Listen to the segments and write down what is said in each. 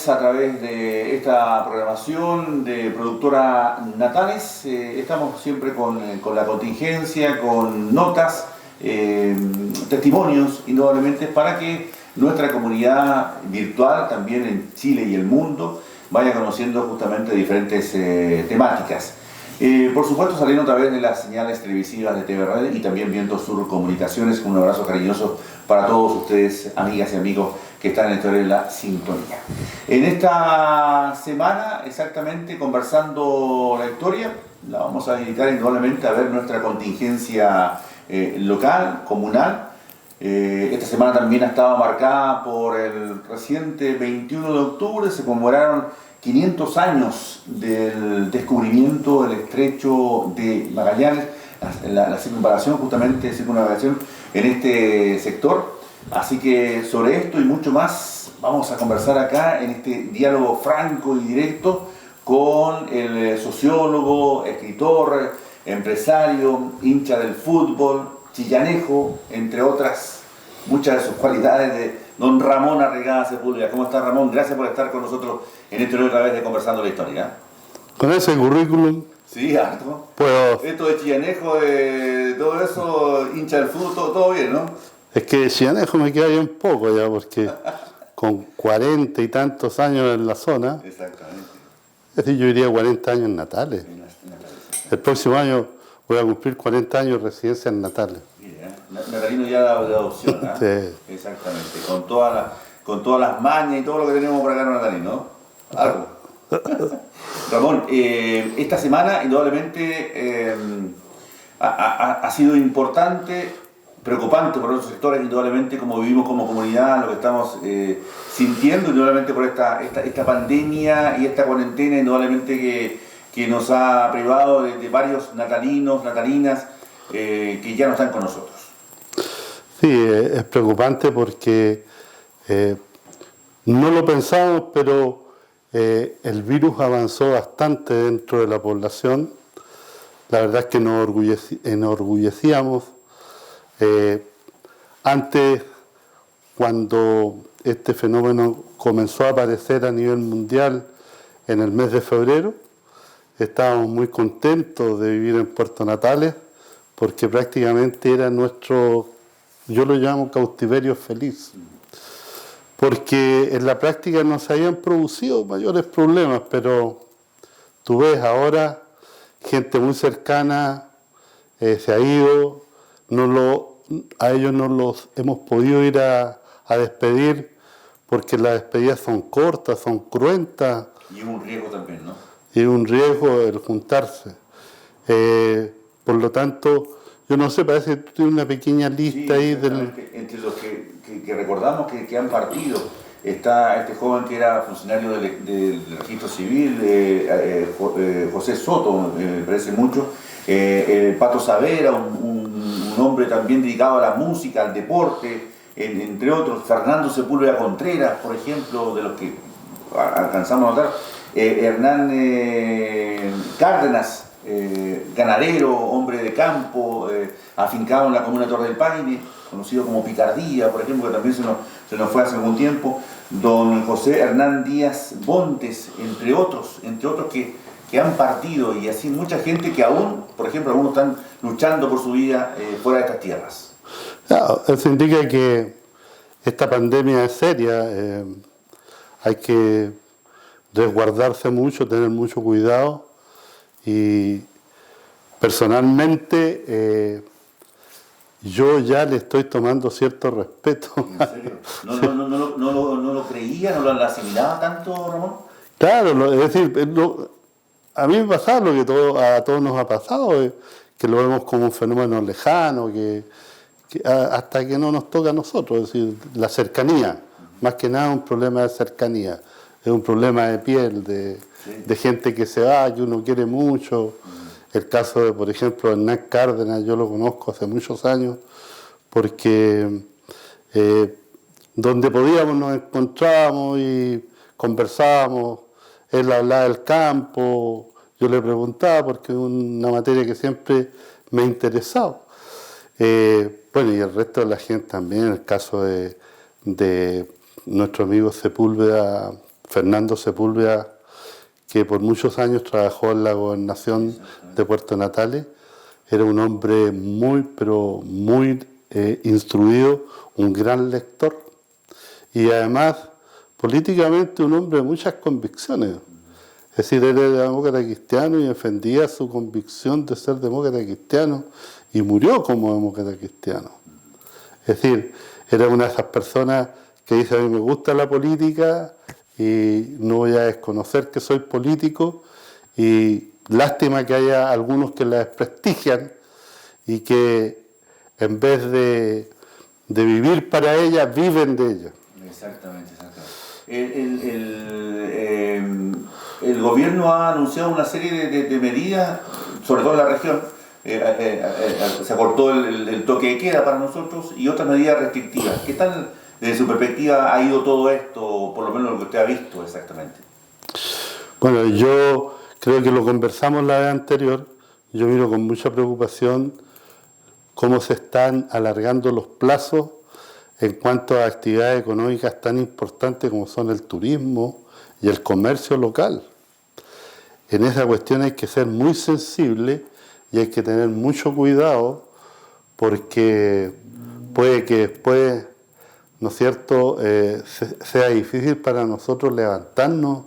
vez a través de esta programación de productora Natales. Estamos siempre con la contingencia, con notas, testimonios, indudablemente, para que nuestra comunidad virtual, también en Chile y el mundo, vaya conociendo justamente diferentes temáticas. Por supuesto, saliendo a través de las señales televisivas de TV Red y también Viento Sur Comunicaciones. Un abrazo cariñoso para todos ustedes, amigas y amigos que están en la sintonía. En esta semana, exactamente, conversando la historia, la vamos a dedicar indudablemente a ver nuestra contingencia local, comunal. Esta semana también ha estado marcada por el reciente 21 de octubre, se conmemoraron 500 años del descubrimiento del estrecho de Magallanes, la circunvalación, justamente circunvalación en este sector. Así que sobre esto y mucho más vamos a conversar acá en este diálogo franco y directo con el sociólogo, escritor, empresario, hincha del fútbol, chillanejo, entre otras muchas de sus cualidades, de don Ramón Arregada Sepúlveda. ¿Cómo está, Ramón? Gracias por estar con nosotros en esta otra vez de Conversando la Historia. Con ese currículum. Sí, harto. Puedo... Esto de chillanejo, de todo eso, hincha del fútbol, todo bien, ¿no? Es que de chillanejo me queda bien poco ya, porque con 40 y tantos años en la zona. Exactamente. Es decir, yo diría 40 años en Natales. El próximo año voy a cumplir 40 años de residencia en Natales. Natalino ya de adopción, ¿eh? Sí. Exactamente, con todas las mañas y todo lo que tenemos por acá en Natalino, ¿no? Algo. Ramón, esta semana indudablemente ha sido importante, preocupante por otros sectores, indudablemente, como vivimos como comunidad, lo que estamos sintiendo, indudablemente por esta pandemia y esta cuarentena, indudablemente que nos ha privado de varios natalinos, natalinas, que ya no están con nosotros. Sí, es preocupante porque no lo pensamos, pero el virus avanzó bastante dentro de la población. La verdad es que nos enorgullecíamos. Antes, cuando este fenómeno comenzó a aparecer a nivel mundial en el mes de febrero, estábamos muy contentos de vivir en Puerto Natales, porque prácticamente era nuestro, yo lo llamo cautiverio feliz, porque en la práctica no se habían producido mayores problemas, pero tú ves ahora gente muy cercana se ha ido, a ellos no los hemos podido ir a despedir, porque las despedidas son cortas, son cruentas. Y es un riesgo también, ¿no? Y es un riesgo el juntarse. Por lo tanto, yo no sé, parece que tú tienes una pequña lista sí, ahí entre los que recordamos que han partido. Está este joven que era funcionario del registro civil, José Soto, me parece mucho, el Pato Savera, un hombre también dedicado a la música, al deporte, entre otros, Fernando Sepúlveda Contreras, por ejemplo, de los que alcanzamos a notar, Hernán Cárdenas, ganadero, hombre de campo, afincado en la comuna de Torre del Paine, conocido como Picardía, por ejemplo, que también se nos fue hace algún tiempo, don José Hernán Díaz Bontes, entre otros que han partido, y así mucha gente que aún, por ejemplo, algunos están luchando por su vida fuera de estas tierras. Claro, eso indica que esta pandemia es seria, hay que resguardarse mucho, tener mucho cuidado, y personalmente yo ya le estoy tomando cierto respeto. ¿En serio? ¿No lo creía, no lo asimilaba tanto, Ramón? Claro, es decir, a mí me pasaba lo que a todos nos ha pasado, que lo vemos como un fenómeno lejano, hasta que no nos toca a nosotros, es decir, la cercanía, más que nada un problema de cercanía, es un problema de piel, de gente que se va, que uno quiere mucho. El caso de, por ejemplo, Hernán Cárdenas, yo lo conozco hace muchos años, porque donde podíamos nos encontrábamos y conversábamos, él hablaba del campo, yo le preguntaba porque es una materia que siempre me ha interesado. Bueno, y el resto de la gente también, el caso de nuestro amigo Sepúlveda Fernando Sepúlveda, que por muchos años trabajó en la gobernación de Puerto Natales, era un hombre muy, pero muy instruido, un gran lector y además políticamente un hombre de muchas convicciones. Es decir, él era demócrata cristiano y defendía su convicción de ser demócrata cristiano y murió como demócrata cristiano. Es decir, era una de esas personas que dice: a mí me gusta la política y no voy a desconocer que soy político, y lástima que haya algunos que la desprestigian y que en vez de vivir para ella, viven de ella. Exactamente. El gobierno ha anunciado una serie de medidas, sobre todo en la región. Se acortó el toque de queda para nosotros y otras medidas restrictivas. ¿Qué tal, desde su perspectiva, ha ido todo esto, por lo menos lo que usted ha visto exactamente? Bueno, yo creo que lo conversamos la vez anterior. Yo miro con mucha preocupación cómo se están alargando los plazos en cuanto a actividades económicas tan importantes como son el turismo y el comercio local. En esa cuestión hay que ser muy sensible y hay que tener mucho cuidado, porque puede que después, ¿no es cierto?, sea difícil para nosotros levantarnos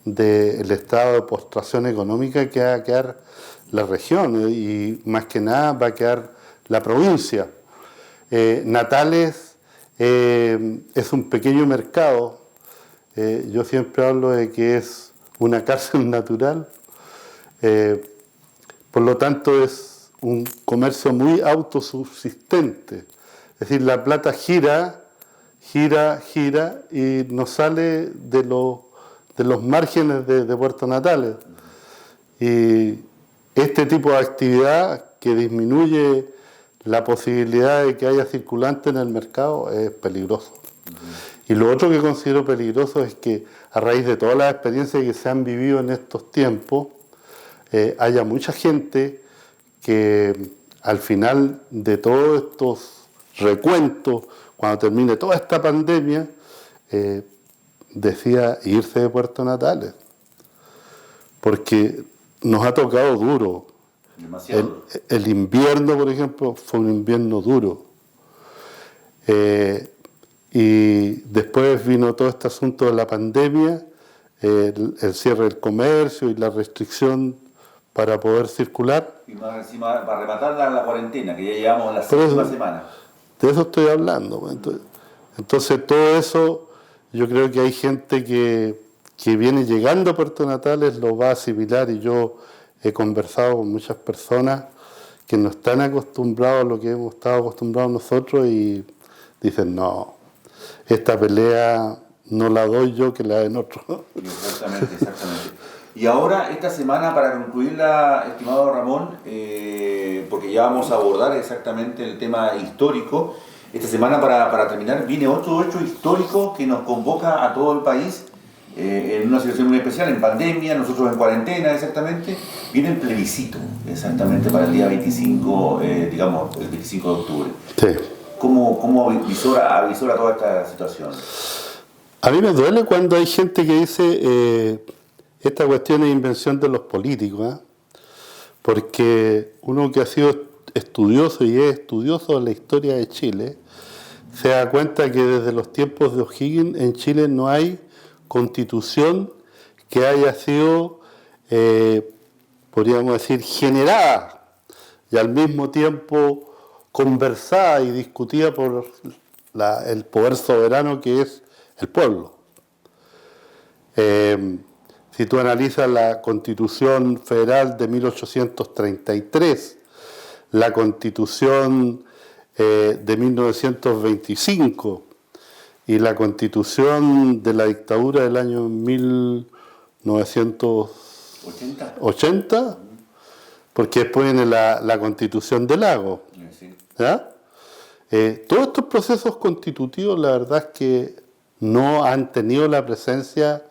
del estado de postración económica que va a quedar la región, y más que nada va a quedar la provincia. Natales es un pequeño mercado. Yo siempre hablo de que es una cárcel natural. Por lo tanto, es un comercio muy autosubsistente. Es decir, la plata gira y no sale de los márgenes de Puerto Natales. Y este tipo de actividad que disminuye la posibilidad de que haya circulante en el mercado es peligroso. Y lo otro que considero peligroso es que, a raíz de todas las experiencias que se han vivido en estos tiempos, haya mucha gente que al final de todos estos recuentos, cuando termine toda esta pandemia, decida irse de Puerto Natales. Porque nos ha tocado duro. Demasiado. El invierno, por ejemplo, fue un invierno duro. Y después vino todo este asunto de la pandemia, el cierre del comercio y la restricción para poder circular. Y más encima, para rematar la cuarentena, que ya llevamos en la séptima semana. De eso estoy hablando. Entonces todo eso, yo creo que hay gente que viene llegando a Puerto Natales, lo va a asimilar, y yo he conversado con muchas personas que no están acostumbrados a lo que hemos estado acostumbrados nosotros y dicen: no, esta pelea no la doy yo, que la den otros. Exactamente. Y ahora, esta semana, para concluirla, estimado Ramón, porque ya vamos a abordar exactamente el tema histórico, esta semana, para terminar, viene otro hecho histórico que nos convoca a todo el país, en una situación muy especial, en pandemia, nosotros en cuarentena exactamente. Viene el plebiscito, exactamente, para el día 25, digamos, el 25 de octubre. Sí. ¿Cómo avisora toda esta situación? A mí me duele cuando hay gente que dice esta cuestión es invención de los políticos, porque uno que ha sido estudioso y es estudioso de la historia de Chile se da cuenta que desde los tiempos de O'Higgins en Chile no hay constitución que haya sido, podríamos decir, generada y al mismo tiempo conversada y discutida por el poder soberano que es el pueblo. Si tú analizas la Constitución Federal de 1833, la Constitución de 1925 y la Constitución de la dictadura del año 1980, porque después viene la Constitución de Lagos. ¿Ya? Todos estos procesos constitutivos, la verdad es que no han tenido la presencia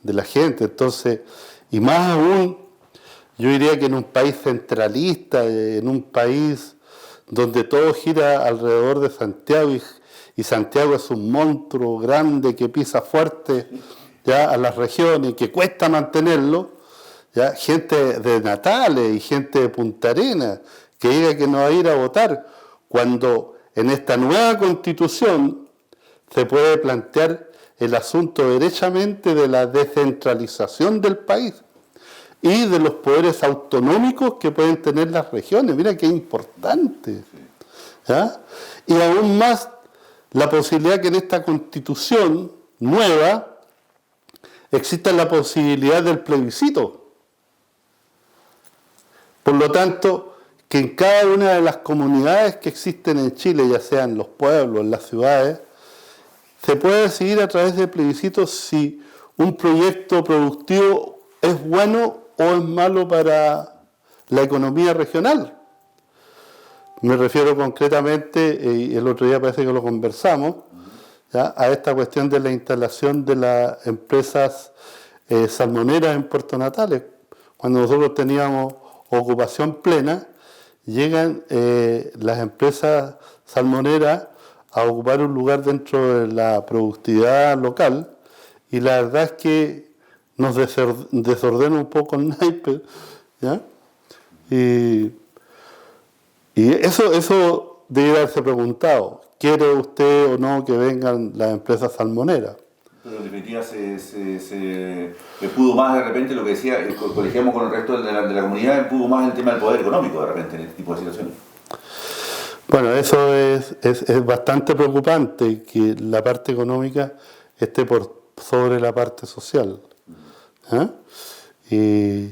de la gente. Entonces, y más aún, yo diría que en un país centralista, en un país donde todo gira alrededor de Santiago, y Santiago es un monstruo grande que pisa fuerte, ya a las regiones, que cuesta mantenerlo, ya gente de Natales y gente de Punta Arenas, que diga que no va a ir a votar, cuando en esta nueva constitución se puede plantear el asunto derechamente de la descentralización del país y de los poderes autonómicos que pueden tener las regiones. Mira qué importante. ¿Ya? Y aún más la posibilidad que en esta constitución nueva exista la posibilidad del plebiscito. Por lo tanto, que en cada una de las comunidades que existen en Chile, ya sean en los pueblos, en las ciudades, se puede decidir a través de plebiscitos si un proyecto productivo es bueno o es malo para la economía regional. Me refiero concretamente, y el otro día parece que lo conversamos, ¿ya?, a esta cuestión de la instalación de las empresas salmoneras en Puerto Natales. Cuando nosotros teníamos ocupación plena, llegan las empresas salmoneras a ocupar un lugar dentro de la productividad local, y la verdad es que nos desordena un poco el naipe, ¿ya? Y eso debe haberse preguntado, ¿quiere usted o no que vengan las empresas salmoneras? Pero en definitiva se pudo más de repente lo que decía, colegiamos con el resto de la comunidad, pudo más el tema del poder económico de repente en este tipo de situaciones. Bueno, eso es bastante preocupante, que la parte económica esté por sobre la parte social. ¿Eh? Y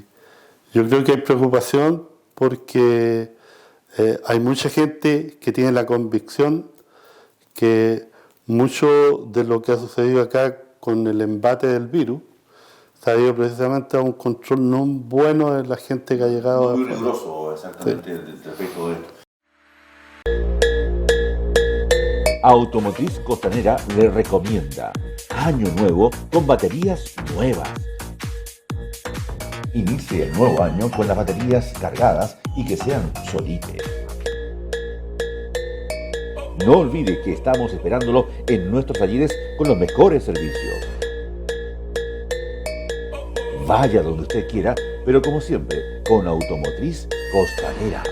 yo creo que hay preocupación porque hay mucha gente que tiene la convicción que mucho de lo que ha sucedido acá con el embate del virus se ha ido precisamente a un control no bueno de la gente que ha llegado. Muy riguroso, exactamente, sí, respecto de esto. Automotriz Costanera le recomienda Año Nuevo con baterías nuevas. Inicie el nuevo año con las baterías cargadas y que sean Solite. No olvide que estamos esperándolo en nuestros talleres con los mejores servicios. Vaya donde usted quiera, pero como siempre, con Automotriz Costanera.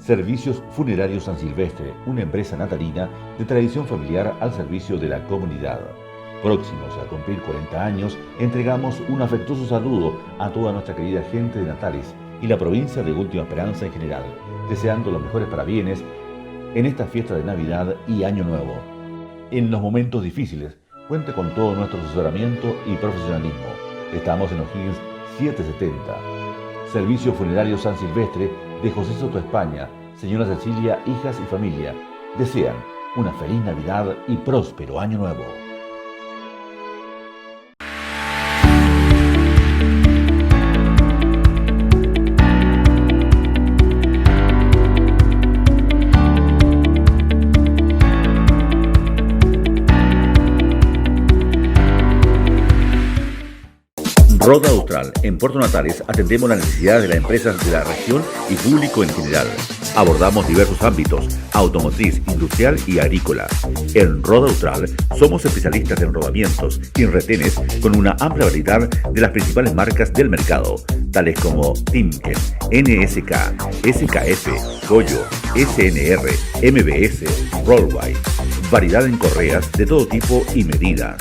Servicios Funerarios San Silvestre, una empresa natalina de tradición familiar al servicio de la comunidad. Próximos a cumplir 40 años, entregamos un afectuoso saludo a toda nuestra querida gente de Natales y la provincia de Última Esperanza en general, deseando los mejores parabienes en esta fiesta de Navidad y Año Nuevo. En los momentos difíciles, cuente con todo nuestro asesoramiento y profesionalismo. Estamos en O'Higgins 770. Servicio Funerario San Silvestre de José Soto, España. Señora Cecilia, hijas y familia, desean una feliz Navidad y próspero Año Nuevo. Roda Austral. En Puerto Natales atendemos las necesidades de las empresas de la región y público en general. Abordamos diversos ámbitos: automotriz, industrial y agrícola. En Roda Austral somos especialistas en rodamientos y en retenes con una amplia variedad de las principales marcas del mercado, tales como Timken, NSK, SKF, Goyo, SNR, MBS, Rollway. Variedad en correas de todo tipo y medidas.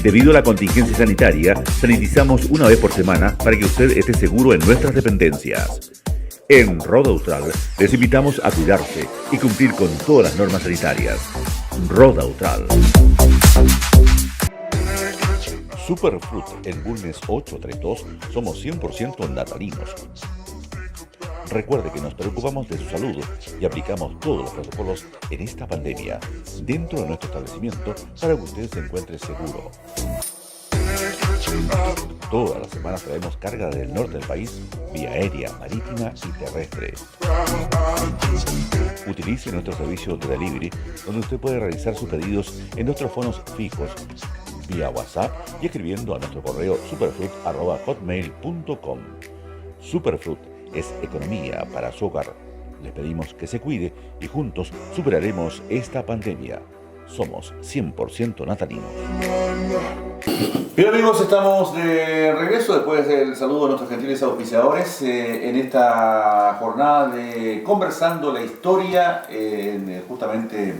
Debido a la contingencia sanitaria, sanitizamos una vez por semana para que usted esté seguro en nuestras dependencias. En Roda Austral les invitamos a cuidarse y cumplir con todas las normas sanitarias. Roda Austral. Superfruit en Bulnes 832 somos 100% natalinos. Recuerde que nos preocupamos de su salud y aplicamos todos los protocolos en esta pandemia dentro de nuestro establecimiento para que usted se encuentre seguro. Todas las semanas traemos carga del norte del país vía aérea, marítima y terrestre. Utilice nuestro servicio de delivery, donde usted puede realizar sus pedidos en nuestros fonos fijos, vía WhatsApp y escribiendo a nuestro correo superfruit@hotmail.com. Superfruit es economía para su hogar. Les pedimos que se cuide y juntos superaremos esta pandemia. Somos 100% natalinos. Bien amigos, estamos de regreso después del saludo a nuestros gentiles auspiciadores en esta jornada de Conversando la Historia, justamente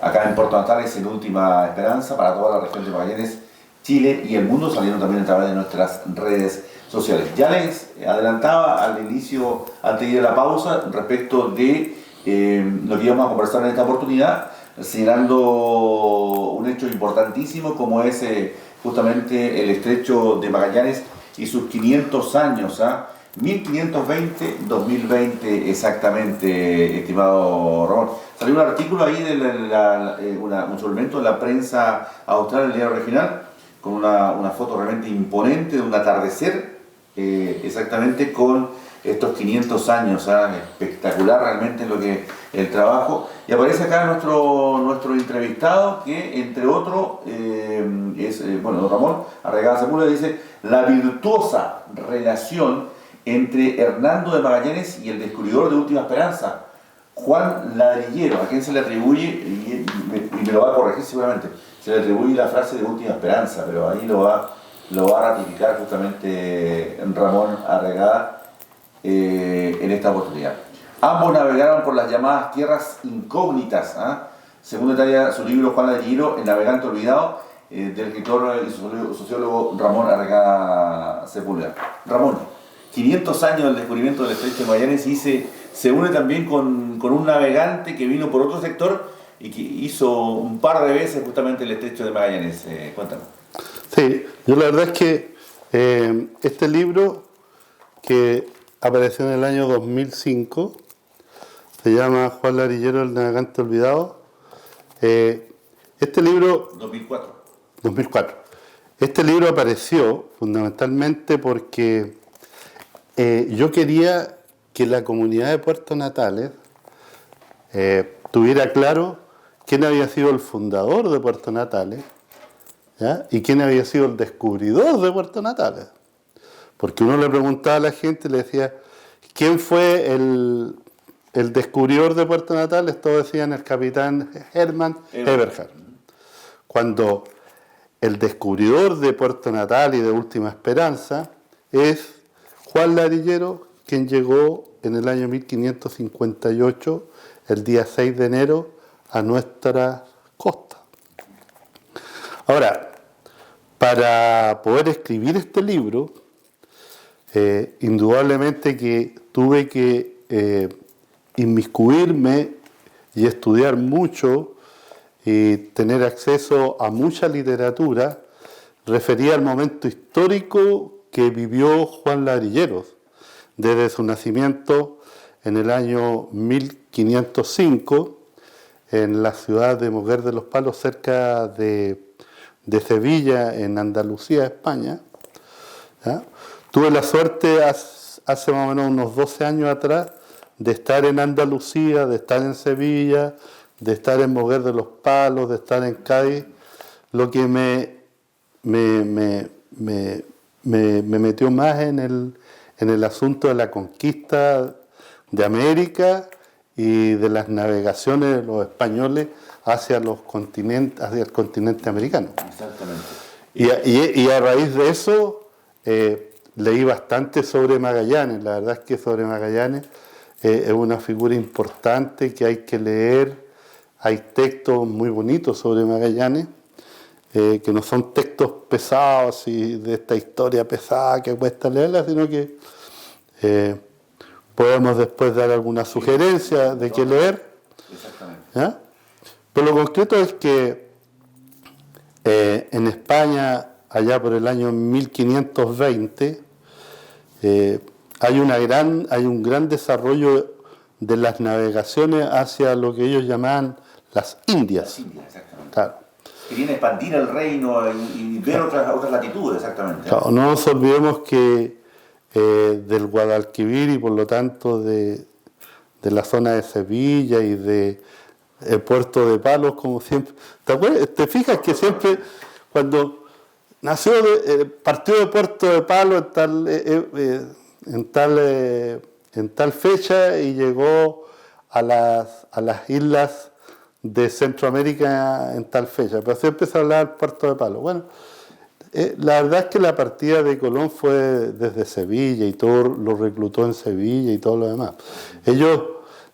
acá en Puerto Natales, en Última Esperanza, para toda la región de Magallanes, Chile y el mundo, saliendo también a través de nuestras redes sociales. Ya les adelantaba al inicio, antes de ir a la pausa, respecto de lo que íbamos a conversar en esta oportunidad, señalando un hecho importantísimo como es justamente el estrecho de Magallanes y sus 500 años, 1520-2020 exactamente, estimado Ramón. Salió un artículo ahí de un suplemento de la prensa austral, el diario regional, con una foto realmente imponente de un atardecer, exactamente con estos 500 años, espectacular realmente lo que el trabajo. Y aparece acá nuestro entrevistado, que entre otros don Ramón Arregada Sepúlveda, dice: la virtuosa relación entre Hernando de Magallanes y el descubridor de Última Esperanza, Juan Ladrillero, a quien se le atribuye, y me lo va a corregir seguramente, se le atribuye la frase de Última Esperanza, pero ahí lo va a ratificar justamente Ramón Arregada en esta oportunidad. Ambos navegaron por las llamadas tierras incógnitas, según detalla su libro Juan Ladrillero, El navegante olvidado, del escritor y sociólogo Ramón Arregada Sepúlveda. Ramón, 500 años del descubrimiento del estrecho de Magallanes, y se une también con un navegante que vino por otro sector y que hizo un par de veces justamente el estrecho de Magallanes. Cuéntanos. Sí, yo la verdad es que este libro, que apareció en el año 2005, se llama Juan Ladrillero, el navegante olvidado. Este libro... 2004. Este libro apareció fundamentalmente porque yo quería que la comunidad de Puerto Natales tuviera claro quién había sido el fundador de Puerto Natales, ¿ya? Y quién había sido el descubridor de Puerto Natales. Porque uno le preguntaba a la gente y le decía, ¿quién fue el descubridor de Puerto Natales? Todos decían el capitán Hermann Eberhard. Cuando el descubridor de Puerto Natales y de Última Esperanza es Juan Ladrillero, quien llegó en el año 1558, el día 6 de enero, a nuestra costa. Ahora, para poder escribir este libro, indudablemente que tuve que inmiscuirme y estudiar mucho y tener acceso a mucha literatura referida al momento histórico que vivió Juan Ladrillero, desde su nacimiento en el año 1505 en la ciudad de Moguer de los Palos, cerca de Sevilla, en Andalucía, España. ¿Ya? Tuve la suerte hace más o menos unos 12 años atrás de estar en Andalucía, de estar en Sevilla, de estar en Moguer de los Palos, de estar en Cádiz, lo que me metió más en el asunto de la conquista de América y de las navegaciones de los españoles hacia el continente americano. Exactamente. Y a raíz de eso leí bastante sobre Magallanes. La verdad es que sobre Magallanes es una figura importante que hay que leer. Hay textos muy bonitos sobre Magallanes, que no son textos pesados y de esta historia pesada que cuesta leerla, sino que podemos después dar alguna sugerencia de qué leer. Exactamente. ¿Ya? Pero lo concreto es que en España, allá por el año 1520, hay un gran desarrollo de las navegaciones hacia lo que ellos llamaban las Indias. Las Indias, exactamente. Claro. Querían expandir el reino y ver otras latitudes, exactamente. Claro, no nos olvidemos que del Guadalquivir y por lo tanto de la zona de Sevilla y de el puerto de Palos, como siempre. ¿Te fijas que siempre cuando partió de Puerto de Palos en tal fecha y llegó a las islas de Centroamérica en tal fecha, pero siempre se hablaba del Puerto de Palos? Bueno, la verdad es que la partida de Colón fue desde Sevilla y todo lo reclutó en Sevilla y todo lo demás. Ellos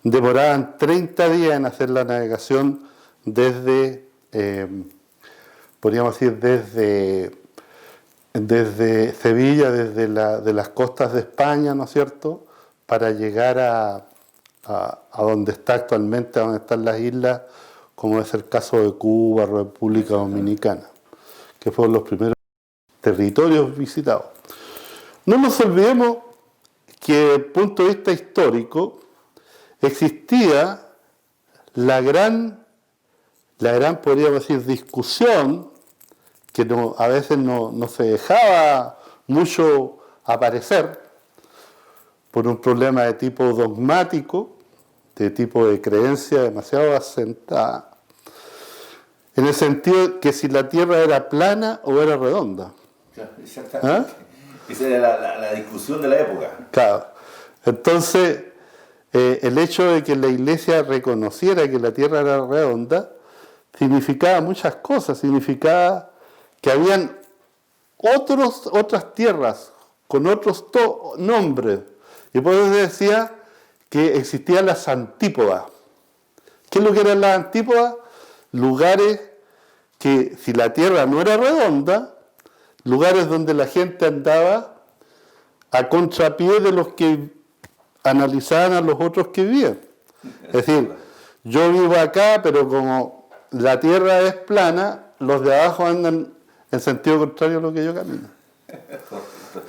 demoraban 30 días en hacer la navegación desde, podríamos decir, desde Sevilla, de las costas de España, ¿no es cierto?, para llegar a donde está actualmente, a donde están las islas, como es el caso de Cuba, República Dominicana, que fueron los primeros territorios visitados. No nos olvidemos que desde el punto de vista histórico existía la gran podríamos decir, discusión que a veces no se dejaba mucho aparecer por un problema de tipo dogmático, de tipo de creencia demasiado asentada, en el sentido que si la Tierra era plana o era redonda. Exactamente. ¿Ah? Esa era la discusión de la época. Claro. Entonces, el hecho de que la Iglesia reconociera que la Tierra era redonda significaba muchas cosas. Significaba que habían otras tierras con otros nombres. Y por eso decía que existían las antípodas. ¿Qué es lo que eran las antípodas? Lugares que, si la Tierra no era redonda, lugares donde la gente andaba a contrapié de los que analizaban a los otros que vivían. Es decir, yo vivo acá, pero como la Tierra es plana, los de abajo andan en sentido contrario a lo que yo camino.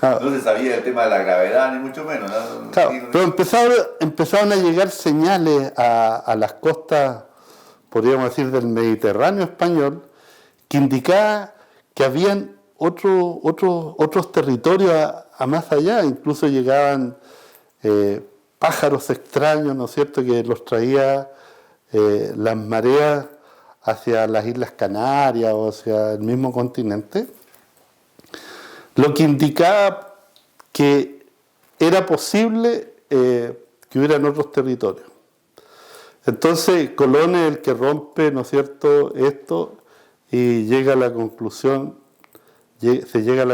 No se sabía el tema de la gravedad, ni mucho menos, ¿no? Claro, pero empezaron a llegar señales a las costas, podríamos decir, del Mediterráneo español, que indicaban que habían otros territorios a más allá. Incluso llegaban pájaros extraños, ¿no es cierto?, que los traía las mareas hacia las Islas Canarias o hacia el mismo continente, lo que indicaba que era posible que hubieran otros territorios. Entonces Colón es el que rompe, ¿no es cierto?, esto, y se llega a la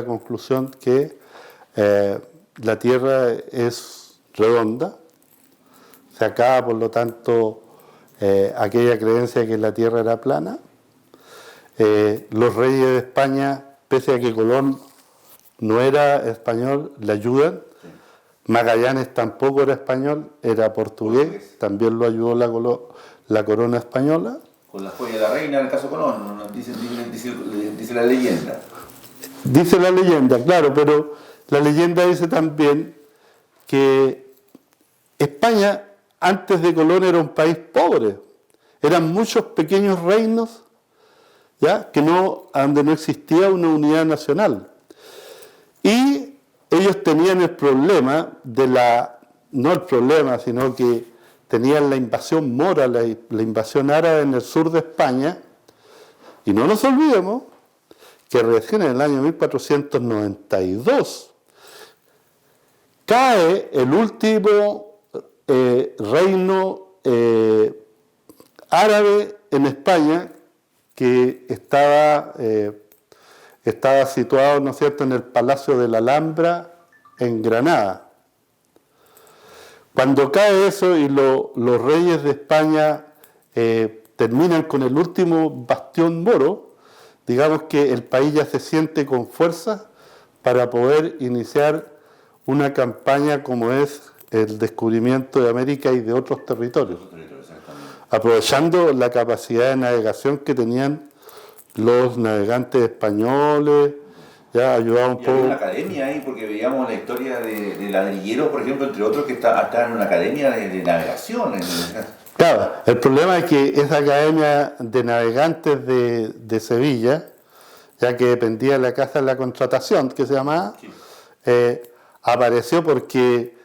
conclusión que la Tierra es redonda. Se acaba, por lo tanto, aquella creencia de que la Tierra era plana. Los reyes de España, pese a que Colón no era español, le ayudan. Magallanes tampoco era español, era portugués. También lo ayudó la corona española. Con la joya de la reina, en el caso Colón, dice la leyenda. Dice la leyenda, claro, pero la leyenda dice también que España, antes de Colón, era un país pobre. Eran muchos pequeños reinos, ¿ya?, donde no existía una unidad nacional. Y ellos tenían el problema no el problema, sino que tenían la invasión mora, la invasión árabe en el sur de España. Y no nos olvidemos que recién en el año 1492 cae el último reino árabe en España, que estaba situado, ¿no es cierto?, en el Palacio de la Alhambra, en Granada. Cuando cae eso y los reyes de España terminan con el último bastión moro, digamos que el país ya se siente con fuerza para poder iniciar una campaña como es el descubrimiento de América y de otros territorios. aprovechando la capacidad de navegación que tenían los navegantes españoles, ya ayudaba un Y había poco. una academia ahí, porque veíamos la historia de ladrilleros, por ejemplo, entre otros, que estaban en una academia de navegación. Claro, el problema es que esa academia de navegantes de Sevilla, ya que dependía de la Casa de la Contratación, que se llamaba, Sí. apareció porque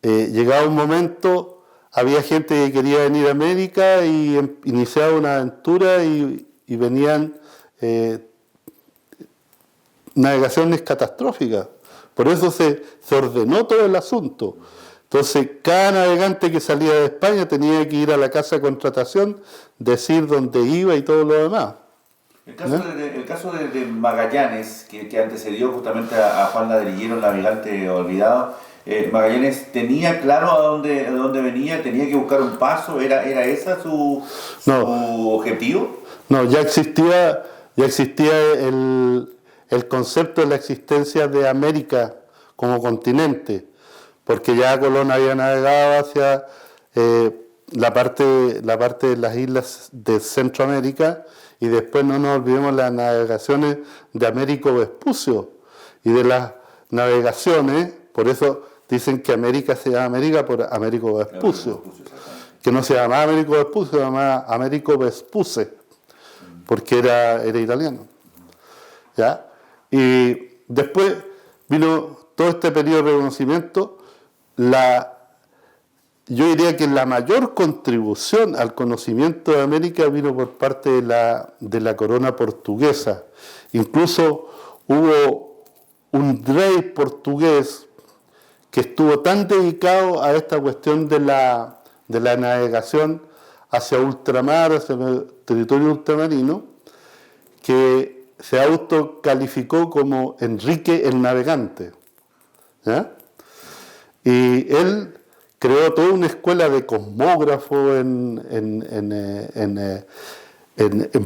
llegaba un momento, había gente que quería venir a América y iniciaba una aventura y venían navegaciones catastróficas. Por eso se ordenó todo el asunto. Entonces, cada navegante que salía de España tenía que ir a la casa de contratación, decir dónde iba y todo lo demás. El caso de Magallanes, que antecedió justamente a Juan Ladrillero, el navegante olvidado, Magallanes tenía claro a dónde venía, tenía que buscar un paso, ¿era esa su objetivo? No, ya existía el concepto de la existencia de América como continente, porque ya Colón había navegado hacia la parte de las islas de Centroamérica, y después no nos olvidemos las navegaciones de Américo Vespucio y de las navegaciones, por eso dicen que América se llama América por Américo Vespucio, que no se llamaba Américo Vespucio, se llamaba Américo Vespuce, porque era italiano. ¿Ya? Y después vino todo este periodo de reconocimiento. Yo diría que la mayor contribución al conocimiento de América vino por parte de la corona portuguesa. Incluso hubo un rey portugués que estuvo tan dedicado a esta cuestión de la navegación hacia ultramar, hacia el territorio ultramarino, que se autocalificó como Enrique el Navegante. ¿Ya? Y él creó toda una escuela de cosmógrafos en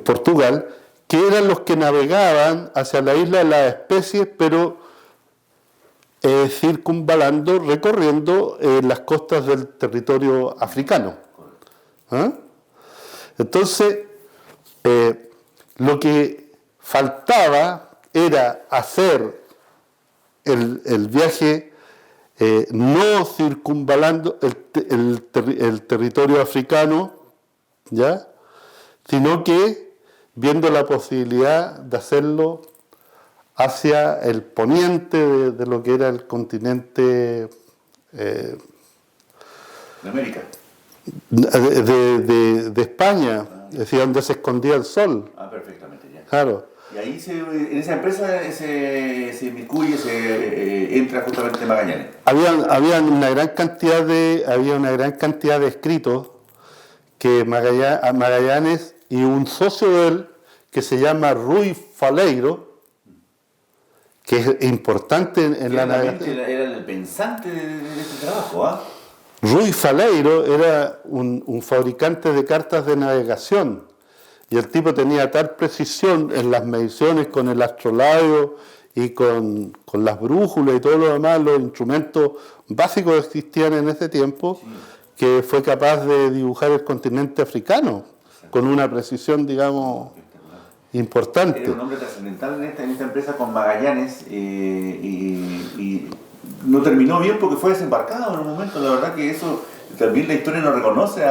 Portugal, que eran los que navegaban hacia la isla de las especies, pero circunvalando, recorriendo las costas del territorio africano. ¿Ah? Entonces, lo que faltaba era hacer el viaje no circunvalando el territorio africano, ¿ya? Sino que viendo la posibilidad de hacerlo hacia el poniente de lo que era el continente De América. de España, es decir, donde se escondía el sol. Ah, perfectamente, ya. Claro. Y ahí en esa empresa se inmiscuye, entra justamente Magallanes. Había una gran cantidad de escritos que Magallanes y un socio de él que se llama Rui Faleiro, que es importante en la navegación. Era el pensante de este trabajo, ¿ah? Rui Faleiro era un fabricante de cartas de navegación, y el tipo tenía tal precisión en las mediciones con el astrolabio y con las brújulas y todo lo demás, los instrumentos básicos que existían en ese tiempo, sí, que fue capaz de dibujar el continente africano con una precisión, digamos, importante. Era un hombre trascendental en esta empresa con Magallanes, y no terminó bien porque fue desembarcado en un momento. La verdad que eso también la historia no reconoce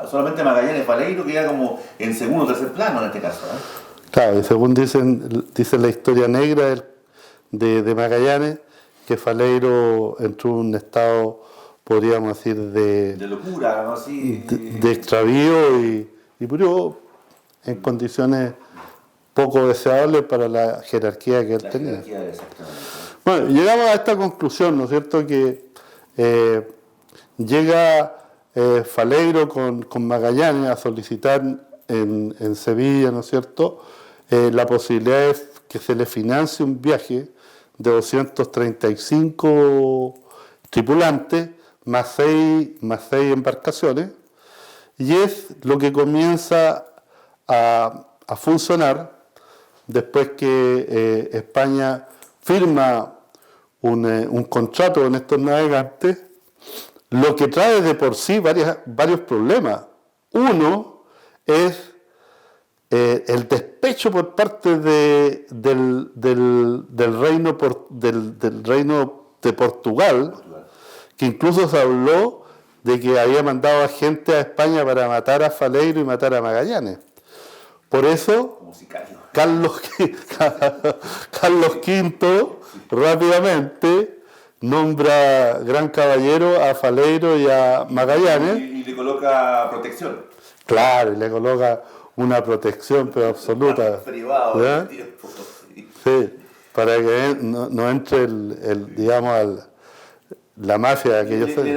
solamente a Magallanes Faleiro, que era como en segundo o tercer plano en este caso, ¿eh? Claro, y según dice la historia negra de Magallanes, que Faleiro entró en un estado, podríamos decir, de locura, ¿no? Sí, de extravío y murió en condiciones poco deseables para la jerarquía que él tenía. Bueno, llegamos a esta conclusión, ¿no es cierto?, que llega Faleiro con Magallanes a solicitar en Sevilla, ¿no es cierto?, la posibilidad de que se le financie un viaje de 235 tripulantes más seis embarcaciones, y es lo que comienza a funcionar después que España firma un contrato con estos navegantes, lo que trae de por sí varios problemas. Uno es el despecho por parte del reino de Portugal, que incluso se habló de que había mandado a gente a España para matar a Faleiro y matar a Magallanes. Por eso, Carlos V rápidamente nombra gran caballero a Faleiro y a Magallanes. Y le coloca protección. Claro, y le coloca una protección pero absoluta. Privado, ¿ya? Sí, para que no entre la mafia de aquellos años. Le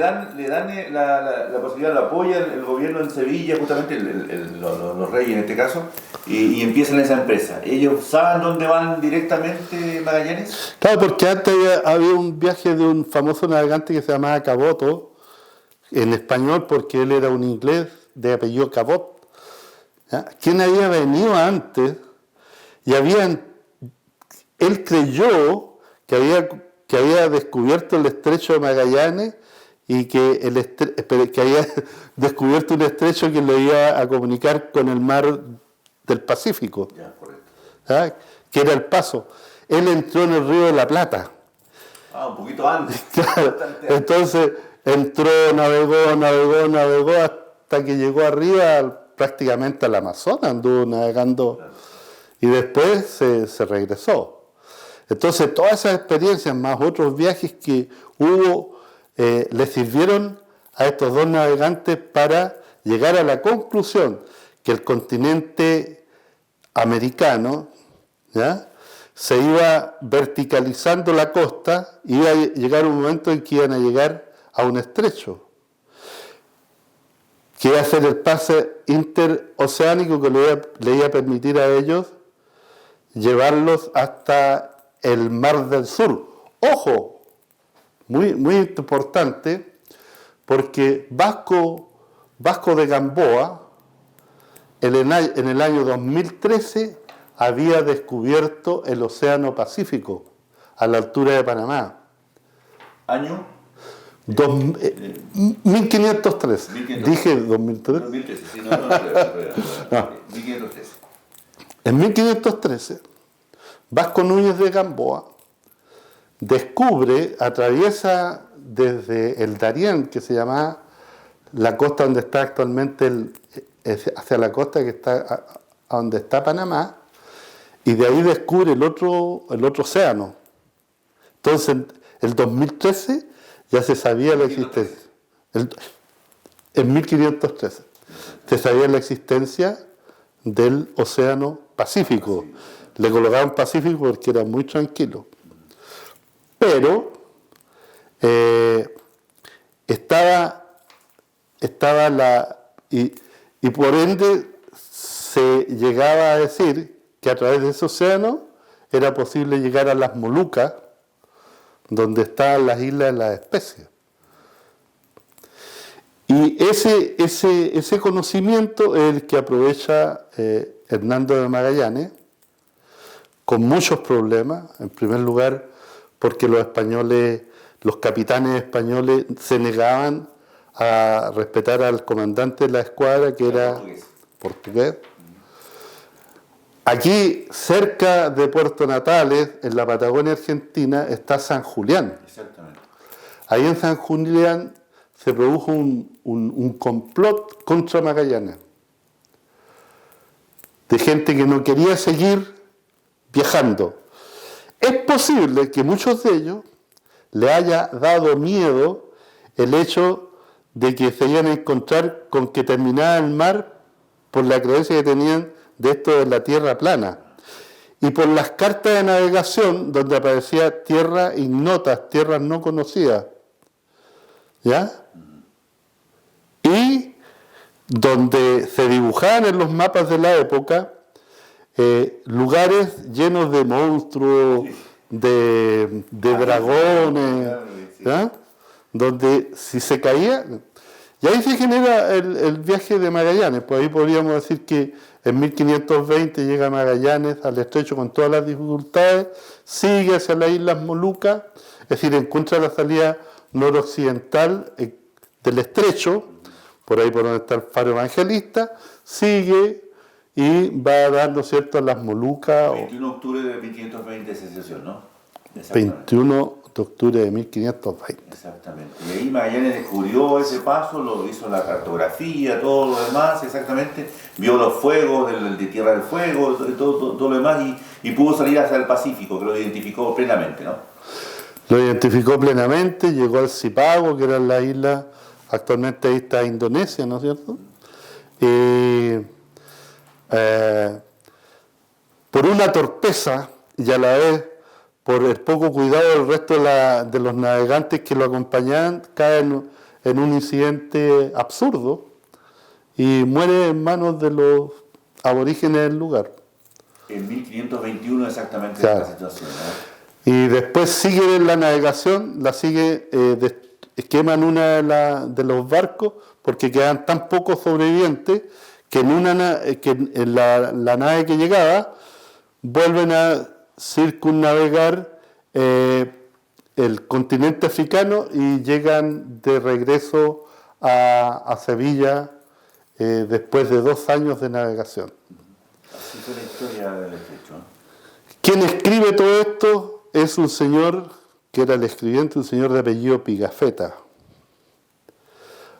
dan la posibilidad, lo apoya el gobierno en Sevilla, justamente los reyes en este caso, y empiezan esa empresa. ¿Ellos saben dónde van directamente Magallanes? Claro, porque antes había un viaje de un famoso navegante que se llamaba Caboto, en español porque él era un inglés de apellido Cabot, ¿ya? Quien había venido antes y él creyó que había descubierto el estrecho de Magallanes y que había descubierto un estrecho que lo iba a comunicar con el mar del Pacífico, Ya, correcto. ¿ya? Que era el paso. Él entró en el Río de la Plata. Un poquito antes. Claro. Entonces entró, navegó hasta que llegó arriba prácticamente al Amazonas, anduvo navegando y después se regresó. Entonces todas esas experiencias más otros viajes que hubo le sirvieron a estos dos navegantes para llegar a la conclusión que el continente americano, ¿ya?, se iba verticalizando la costa, iba a llegar un momento en que iban a llegar a un estrecho, que iba a ser el pase interoceánico que le iba a permitir a ellos llevarlos hasta el Mar del Sur. Ojo, muy, muy importante, porque Vasco de Gamboa, en el año 2013, había descubierto el Océano Pacífico, a la altura de Panamá. ¿Año? 1503. Dije 2003. 2013, sí, no. 1513. En 1513, Vasco Núñez de Gamboa atraviesa desde el Darién, que se llama la costa donde está actualmente, hacia la costa que está a donde está Panamá, y de ahí descubre el otro océano. Entonces, el 2013 ya se sabía la existencia. En 1513 se sabía la existencia del Océano Pacífico. Le colocaban Pacífico porque era muy tranquilo. Pero y por ende se llegaba a decir que a través de ese océano era posible llegar a las Molucas, donde están las islas de las especies. Y ese conocimiento es el que aprovecha Hernando de Magallanes, con muchos problemas. En primer lugar, porque los capitanes españoles se negaban a respetar al comandante de la escuadra, que era portugués. Aquí, cerca de Puerto Natales, en la Patagonia Argentina, está San Julián. Exactamente. Ahí en San Julián se produjo un complot contra Magallanes, de gente que no quería seguir viajando. Es posible que muchos de ellos le haya dado miedo el hecho de que se iban a encontrar con que terminaba el mar por la creencia que tenían de esto de la tierra plana, y por las cartas de navegación donde aparecía tierras ignotas, tierras no conocidas, ¿ya? Y donde se dibujaban en los mapas de la época lugares llenos de monstruos, de dragones, ¿ya?, donde si se caía, y ahí se genera el viaje de Magallanes. Pues ahí podríamos decir que en 1520 llega Magallanes al estrecho con todas las dificultades, sigue hacia las Islas Molucas, es decir, encuentra la salida noroccidental del estrecho, por ahí por donde está el Faro Evangelista, sigue y va a dar, ¿no es cierto?, a las Molucas. 21 de octubre de 1520 de secesión, ¿no? 21 de octubre de 1520. Exactamente. Y ahí Magallanes descubrió ese paso, lo hizo la cartografía, todo lo demás, exactamente. Vio los fuegos de Tierra del Fuego, todo lo demás, y pudo salir hacia el Pacífico, que lo identificó plenamente, ¿no? Lo identificó plenamente, llegó al Zipago, que era la isla, actualmente ahí está Indonesia, ¿no es cierto? Por una torpeza, y a la vez por el poco cuidado del resto de los navegantes que lo acompañaban, cae en un incidente absurdo y muere en manos de los aborígenes del lugar. En 1521 exactamente, claro. Esta situación, ¿no? Y después sigue la navegación, queman una de los barcos porque quedan tan pocos sobrevivientes que en la nave que llegaba vuelven a circunnavegar el continente africano y llegan de regreso a Sevilla después de 2 años de navegación. Así fue la historia del estrecho, ¿no? Quien escribe todo esto es un señor que era el escribiente, un señor de apellido Pigafetta.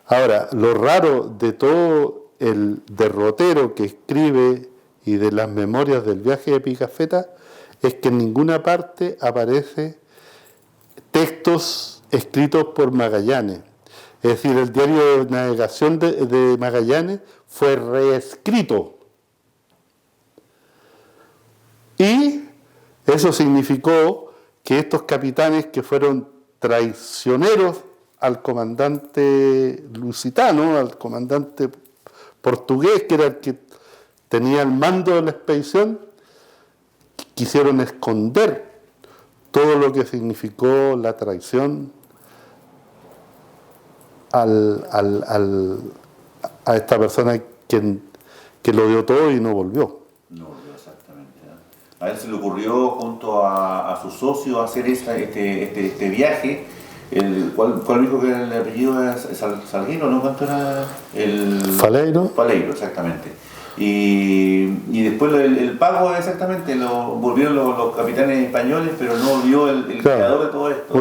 Ahora, lo raro de todo el derrotero que escribe y de las memorias del viaje de Pigafetta es que en ninguna parte aparece textos escritos por Magallanes. Es decir, el diario de navegación de Magallanes fue reescrito. Y eso significó que estos capitanes que fueron traicioneros al comandante lusitano, al comandante portugués, que era el que tenía el mando de la expedición, quisieron esconder todo lo que significó la traición a esta persona que lo dio todo y no volvió. No volvió, exactamente, ¿no? A él se le ocurrió junto a su socio hacer este viaje. ¿Cuál dijo que el apellido era Salguero, no? ¿Cuánto era? Faleiro. Faleiro, exactamente. Y después el pago, exactamente, lo volvieron los capitanes españoles, pero no volvió el creador de todo esto.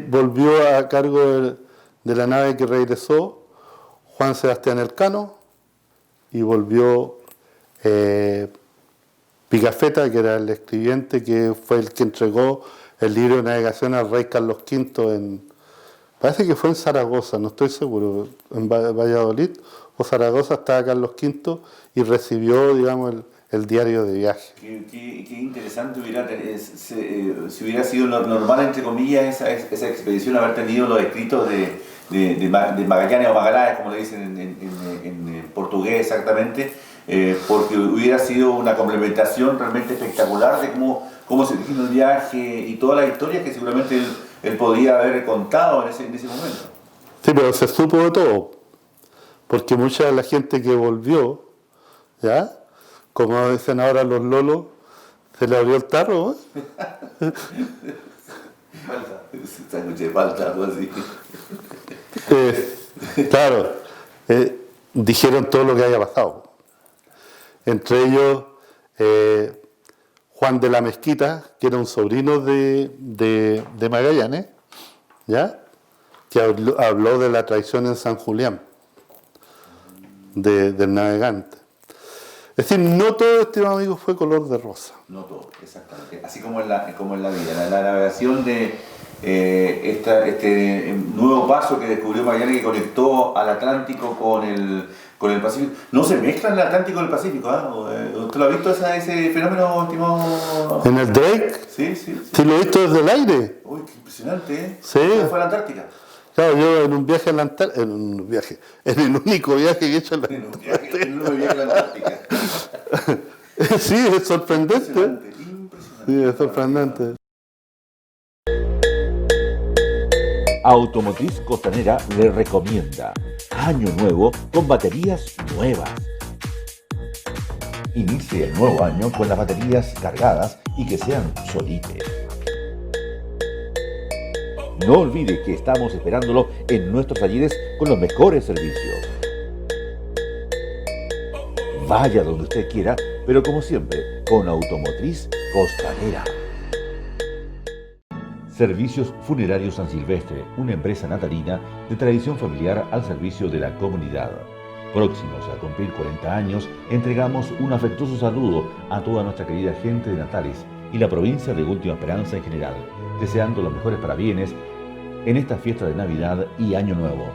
Volvió a cargo de la nave que regresó Juan Sebastián Elcano, y volvió Pigafetta, que era el escribiente, que fue el que entregó el libro de navegación al rey Carlos V parece que fue en Zaragoza, no estoy seguro, en Valladolid o Zaragoza estaba Carlos V y recibió, digamos, el diario de viaje. Qué interesante si hubiera sido normal, entre comillas, esa expedición, haber tenido los escritos de Magallanes o Magallanes, como le dicen en portugués exactamente, porque hubiera sido una complementación realmente espectacular de cómo se originó el viaje y toda la historia que seguramente él podría haber contado en ese momento. Sí, pero se supo de todo, porque mucha de la gente que volvió, ¿ya? Como dicen ahora los lolos, se le abrió el tarro, ¿eh? Falta, algo así. Claro, dijeron todo lo que había pasado. Entre ellos, Juan de la Mezquita, que era un sobrino de Magallanes, ¿ya? Que habló de la traición en San Julián, del navegante. Es decir, no todo, estimado amigo, fue color de rosa. No todo, exactamente. Así como en la vida. La navegación de este nuevo paso que descubrió Magallanes, que conectó al Atlántico con el Pacífico. No se mezclan el Atlántico y el Pacífico, ¿eh? ¿Usted lo ha visto ese fenómeno, estimado? ¿En el Drake? Sí. Sí, lo he visto desde el aire. Uy, qué impresionante, ¿eh? Sí. Fue a la Antártica. Claro, yo en un viaje a la Antártica, en el único viaje que he hecho a la Antártica. En un viaje a la Antártica. Sí, es sorprendente. Impresionante. Sí, es sorprendente. Automotriz Costanera le recomienda Año Nuevo con baterías nuevas. Inicie el nuevo año con las baterías cargadas y que sean Solite. No olvide que estamos esperándolo en nuestros talleres con los mejores servicios. Vaya donde usted quiera, pero como siempre, con Automotriz Costanera. Servicios Funerarios San Silvestre, una empresa natalina de tradición familiar al servicio de la comunidad. Próximos a cumplir 40 años, entregamos un afectuoso saludo a toda nuestra querida gente de Natales y la provincia de Última Esperanza en general, deseando los mejores parabienes en esta fiesta de Navidad y Año Nuevo.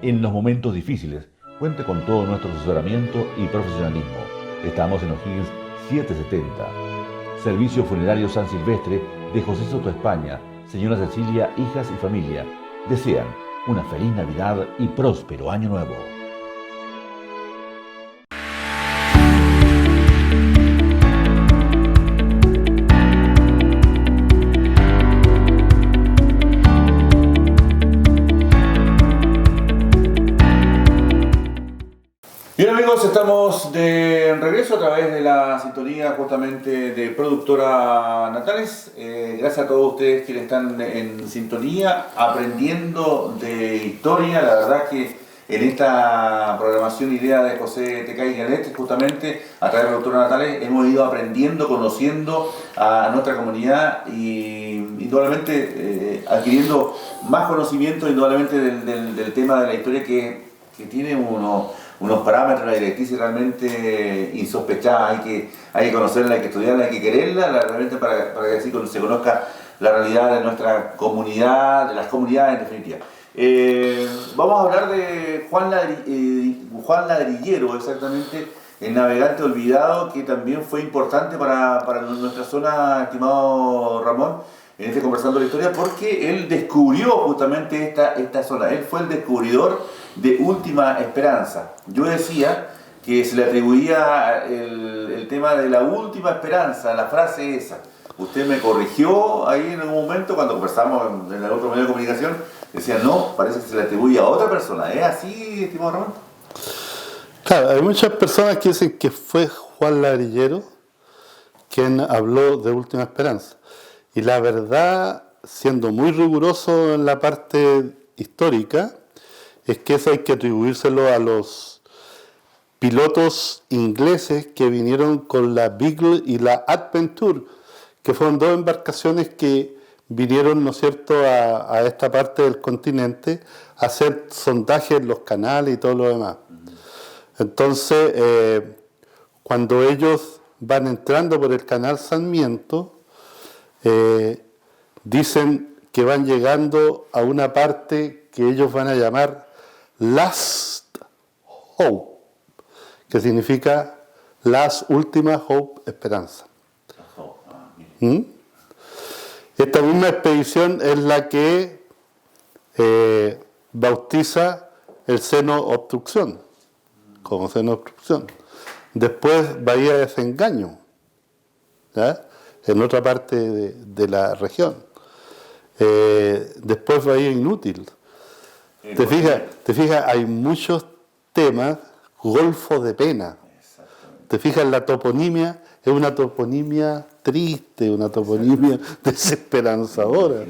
En los momentos difíciles, cuente con todo nuestro asesoramiento y profesionalismo. Estamos en O'Higgins 770. Servicio Funerario San Silvestre de José Soto España, señora Cecilia, hijas y familia. Desean una feliz Navidad y próspero Año Nuevo. Bien amigos, estamos de regreso a través de la sintonía justamente de Productora Natales. Gracias a todos ustedes que están en sintonía, aprendiendo de historia. La verdad que en esta programación idea de José Tecay Galet, justamente a través de Productora Natales, hemos ido aprendiendo, conociendo a nuestra comunidad y indudablemente adquiriendo más conocimiento indudablemente del tema de la historia que tiene unos parámetros, una directriz realmente insospechadas. Hay que conocerla, hay que estudiarla, hay que quererla, realmente para que así se conozca la realidad de nuestra comunidad, de las comunidades en definitiva. Vamos a hablar de Juan Ladrillero, exactamente, el navegante olvidado, que también fue importante para nuestra zona, estimado Ramón, en este Conversando la Historia, porque él descubrió justamente esta zona. Él fue el descubridor de Última Esperanza. Yo decía que se le atribuía el tema de la última esperanza, la frase esa. Usted me corrigió ahí en algún momento cuando conversamos en el otro medio de comunicación. Decía, no, parece que se le atribuye a otra persona. ¿Es así, estimado Ramón? Claro, hay muchas personas que dicen que fue Juan Ladrillero quien habló de Última Esperanza. Y la verdad, siendo muy riguroso en la parte histórica, es que eso hay que atribuírselo a los pilotos ingleses que vinieron con la Beagle y la Adventure, que fueron dos embarcaciones que vinieron, ¿no es cierto?, a esta parte del continente a hacer sondajes en los canales y todo lo demás. Entonces, cuando ellos van entrando por el canal Sarmiento, dicen que van llegando a una parte que ellos van a llamar Last Hope, que significa Last Última Hope, Esperanza. Esta misma expedición es la que bautiza el seno obstrucción, como seno obstrucción. Después Bahía de Desengaño, ¿ya?, en otra parte de la región. Después Bahía Inútil. Te fijas, hay muchos temas, Golfo de Pena. Te fijas, la toponimia es una toponimia triste, una toponimia desesperanzadora.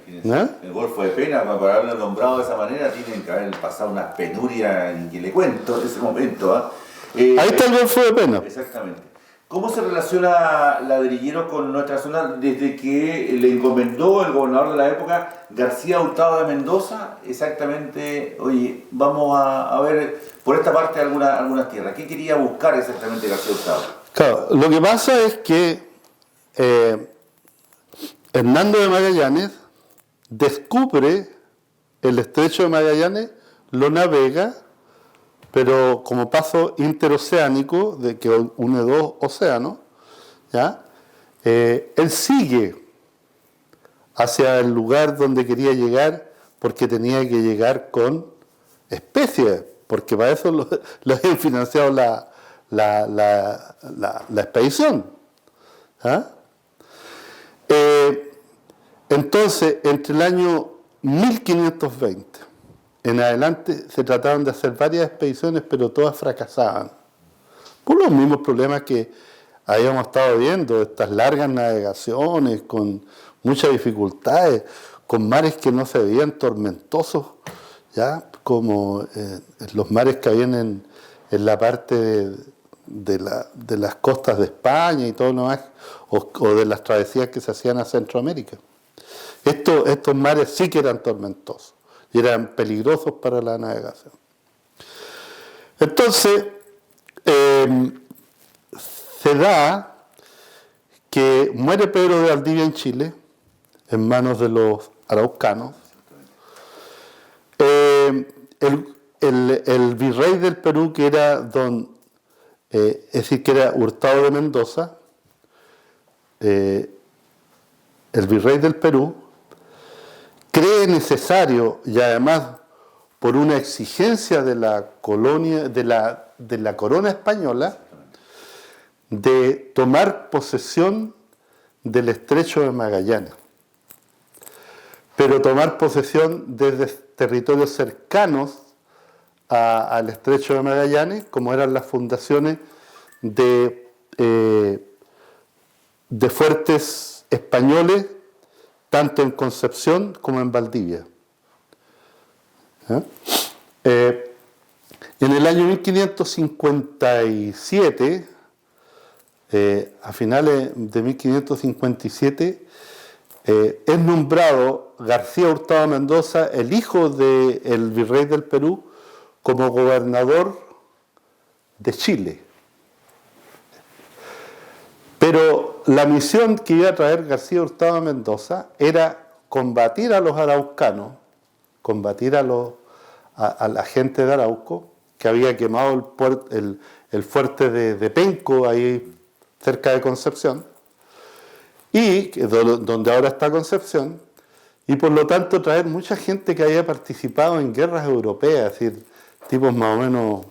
Imagínense. El Golfo de Pena, para haberlo nombrado de esa manera, tienen que haber pasado unas penurias que le cuento en ese momento. Ahí está el Golfo de Pena. Exactamente. ¿Cómo se relaciona Ladrillero con nuestra zona desde que le encomendó el gobernador de la época, García Hurtado de Mendoza? Exactamente, oye, vamos a ver por esta parte algunas tierras. ¿Qué quería buscar exactamente García Hurtado? Claro, lo que pasa es que Hernando de Magallanes descubre el estrecho de Magallanes, lo navega, pero como paso interoceánico, de que une dos océanos, ¿ya? Él sigue hacia el lugar donde quería llegar, porque tenía que llegar con especies, porque para eso lo habían financiado la expedición. ¿Ah? Entonces, entre el año 1520 en adelante se trataron de hacer varias expediciones, pero todas fracasaban. Por los mismos problemas que habíamos estado viendo, estas largas navegaciones con muchas dificultades, con mares que no se veían tormentosos, ¿ya? Como los mares que habían en la parte de las costas de España y todo lo demás, o de las travesías que se hacían a Centroamérica. Estos mares sí que eran tormentosos y eran peligrosos para la navegación. Entonces, se da que muere Pedro de Valdivia en Chile, en manos de los araucanos. El virrey del Perú, que era es decir, que era Hurtado de Mendoza, el virrey del Perú, cree necesario, y además por una exigencia de la colonia, de la corona española, de tomar posesión del estrecho de Magallanes, pero tomar posesión desde territorios cercanos al estrecho de Magallanes, como eran las fundaciones de fuertes españoles, tanto en Concepción como en Valdivia. En el año 1557, a finales de 1557, es nombrado García Hurtado Mendoza, el hijo del virrey del Perú, como gobernador de Chile. Pero la misión que iba a traer García Hurtado Mendoza era combatir a los araucanos, combatir a la gente de Arauco, que había quemado el fuerte de Penco, ahí cerca de Concepción, y donde ahora está Concepción, y por lo tanto traer mucha gente que había participado en guerras europeas, es decir, tipos más o menos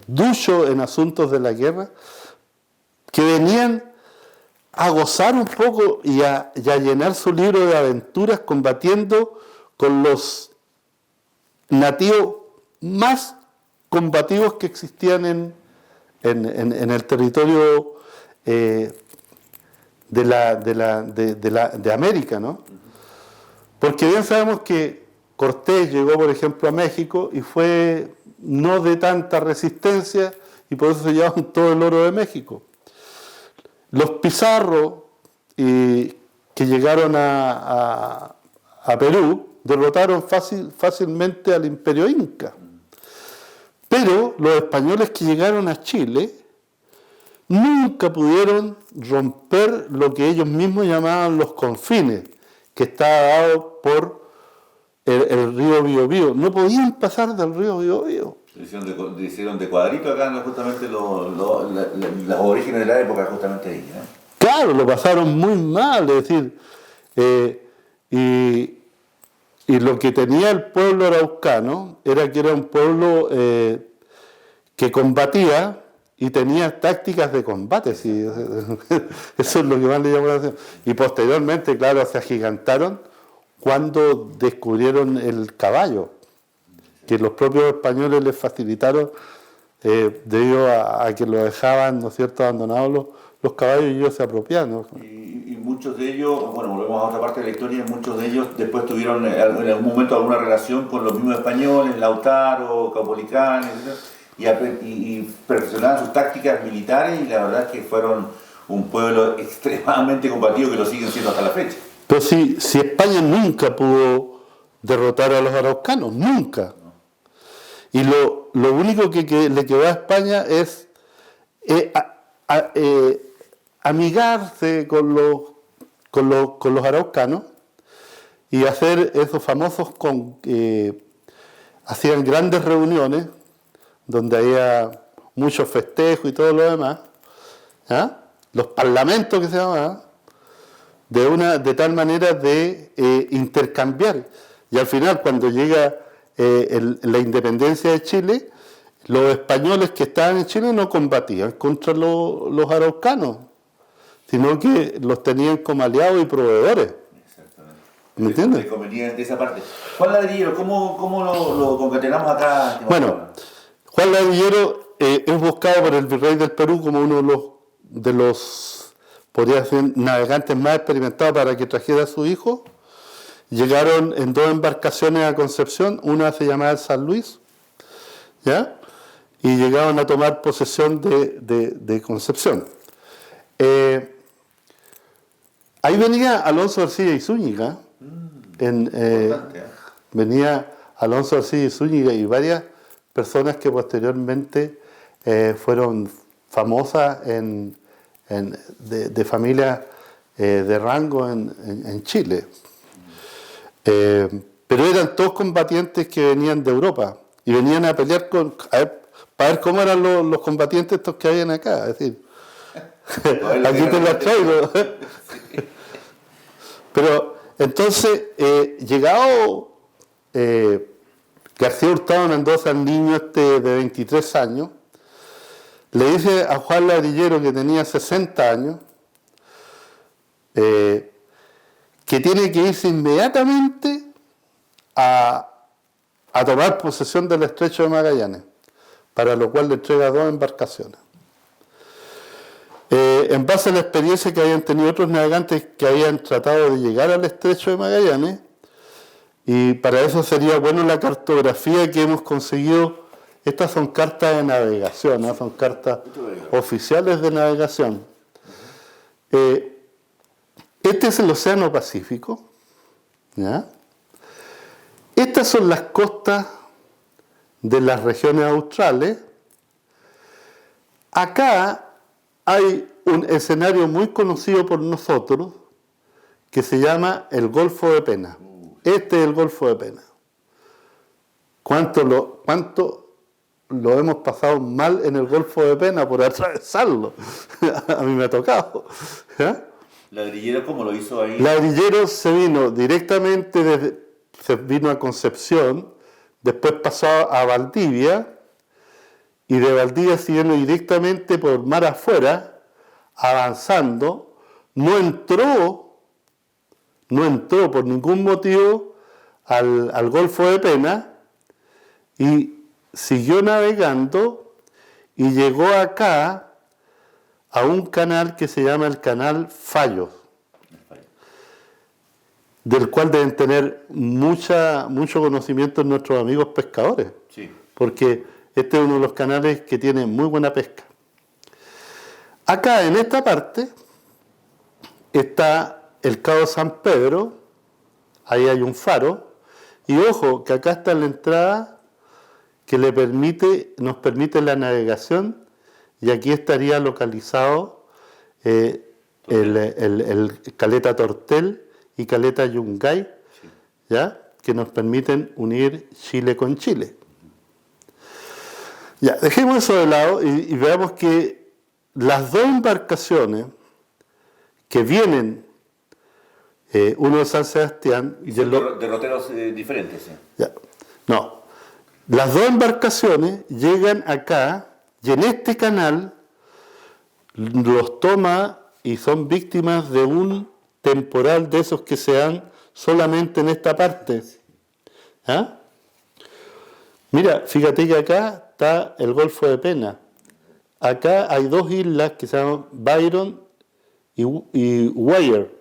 duchos en asuntos de la guerra, que venían a gozar un poco y a llenar su libro de aventuras combatiendo con los nativos más combativos que existían en el territorio de América, ¿no? Porque bien sabemos que Cortés llegó, por ejemplo, a México y fue no de tanta resistencia, y por eso se llevaban todo el oro de México. Los Pizarro, que llegaron a Perú, derrotaron fácilmente al Imperio Inca. Pero los españoles que llegaron a Chile nunca pudieron romper lo que ellos mismos llamaban los confines, que estaba dado por el río Biobío. No podían pasar del río Biobío. Hicieron de cuadrito acá justamente los orígenes de la época, justamente ahí, ¿no? Claro, lo pasaron muy mal, es decir, y lo que tenía el pueblo araucano era que era un pueblo que combatía y tenía tácticas de combate, ¿sí? Eso es lo que más le llamó la atención. Y posteriormente, claro, se agigantaron cuando descubrieron el caballo, que los propios españoles les facilitaron debido a que lo dejaban, ¿no es cierto?, abandonados los caballos, y ellos se apropiaron, ¿no? Y muchos de ellos, bueno, volvemos a otra parte de la historia, muchos de ellos después tuvieron en algún momento alguna relación con los mismos españoles, Lautaro, Caupolicán, etc., y perfeccionaban sus tácticas militares, y la verdad es que fueron un pueblo extremadamente combativo, que lo siguen siendo hasta la fecha. Pero si España nunca pudo derrotar a los araucanos, nunca. Y lo único que le quedó a España es amigarse con los araucanos y hacer esos famosos hacían grandes reuniones donde había muchos festejos y todo lo demás, ¿ah? Los parlamentos que se llamaban, de tal manera de intercambiar. Y al final, cuando llega la independencia de Chile, los españoles que estaban en Chile no combatían contra los araucanos, sino que los tenían como aliados y proveedores. Exactamente. ¿Me entiendes? De esa parte. Juan Ladrillero, ¿cómo lo concatenamos acá? Bueno, Juan Ladrillero es buscado por el virrey del Perú como uno de los podría ser, navegantes más experimentados para que trajera a su hijo, llegaron en 2 embarcaciones a Concepción, una se llamaba el San Luis, ¿ya? Y llegaron a tomar posesión de Concepción. Ahí venía Alonso Ercilla y Zúñiga, venía Alonso Ercilla y Zúñiga y varias personas que posteriormente fueron famosas de familias de rango en Chile. Pero eran todos combatientes que venían de Europa y venían a pelear para ver cómo eran los combatientes estos que habían acá. Es decir, aquí te los traigo. Pero entonces, llegado García Hurtado Mendoza, el niño de 23 años, le dice a Juan Ladrillero, que tenía 60 años, que tiene que irse inmediatamente a tomar posesión del Estrecho de Magallanes, para lo cual le entrega 2 embarcaciones. En base a la experiencia que habían tenido otros navegantes que habían tratado de llegar al Estrecho de Magallanes, y para eso sería bueno la cartografía que hemos conseguido. Estas son cartas de navegación, ¿no? Son cartas oficiales de navegación. Este es el Océano Pacífico, ¿ya? Estas son las costas de las regiones australes. Acá hay un escenario muy conocido por nosotros que se llama el Golfo de Pena. Este es el Golfo de Pena. ¿Cuánto lo hemos pasado mal en el Golfo de Pena por atravesarlo? A mí me ha tocado. ¿Ya? ¿Ladrillero cómo lo hizo ahí? Ladrillero se vino directamente se vino a Concepción, después pasó a Valdivia, y de Valdivia siguiendo directamente por mar afuera, avanzando, no entró por ningún motivo al Golfo de Pena, y siguió navegando y llegó acá a un canal que se llama el Canal Fallos, del cual deben tener mucho conocimiento nuestros amigos pescadores, sí, porque este es uno de los canales que tiene muy buena pesca. Acá en esta parte está el Cabo San Pedro, ahí hay un faro, y ojo que acá está la entrada que nos permite la navegación, y aquí estaría localizado el Caleta Tortel y Caleta Yungay, sí, ¿ya? Que nos permiten unir Chile con Chile. Ya, dejemos eso de lado y veamos que las 2 embarcaciones que vienen, uno de San Sebastián y derroteros diferentes, ¿sí? Ya, no, las 2 embarcaciones llegan acá y en este canal los toma y son víctimas de un temporal de esos que se dan solamente en esta parte. ¿Ah? Mira, fíjate que acá está el Golfo de Pena. Acá hay 2 islas que se llaman Byron y Weyer.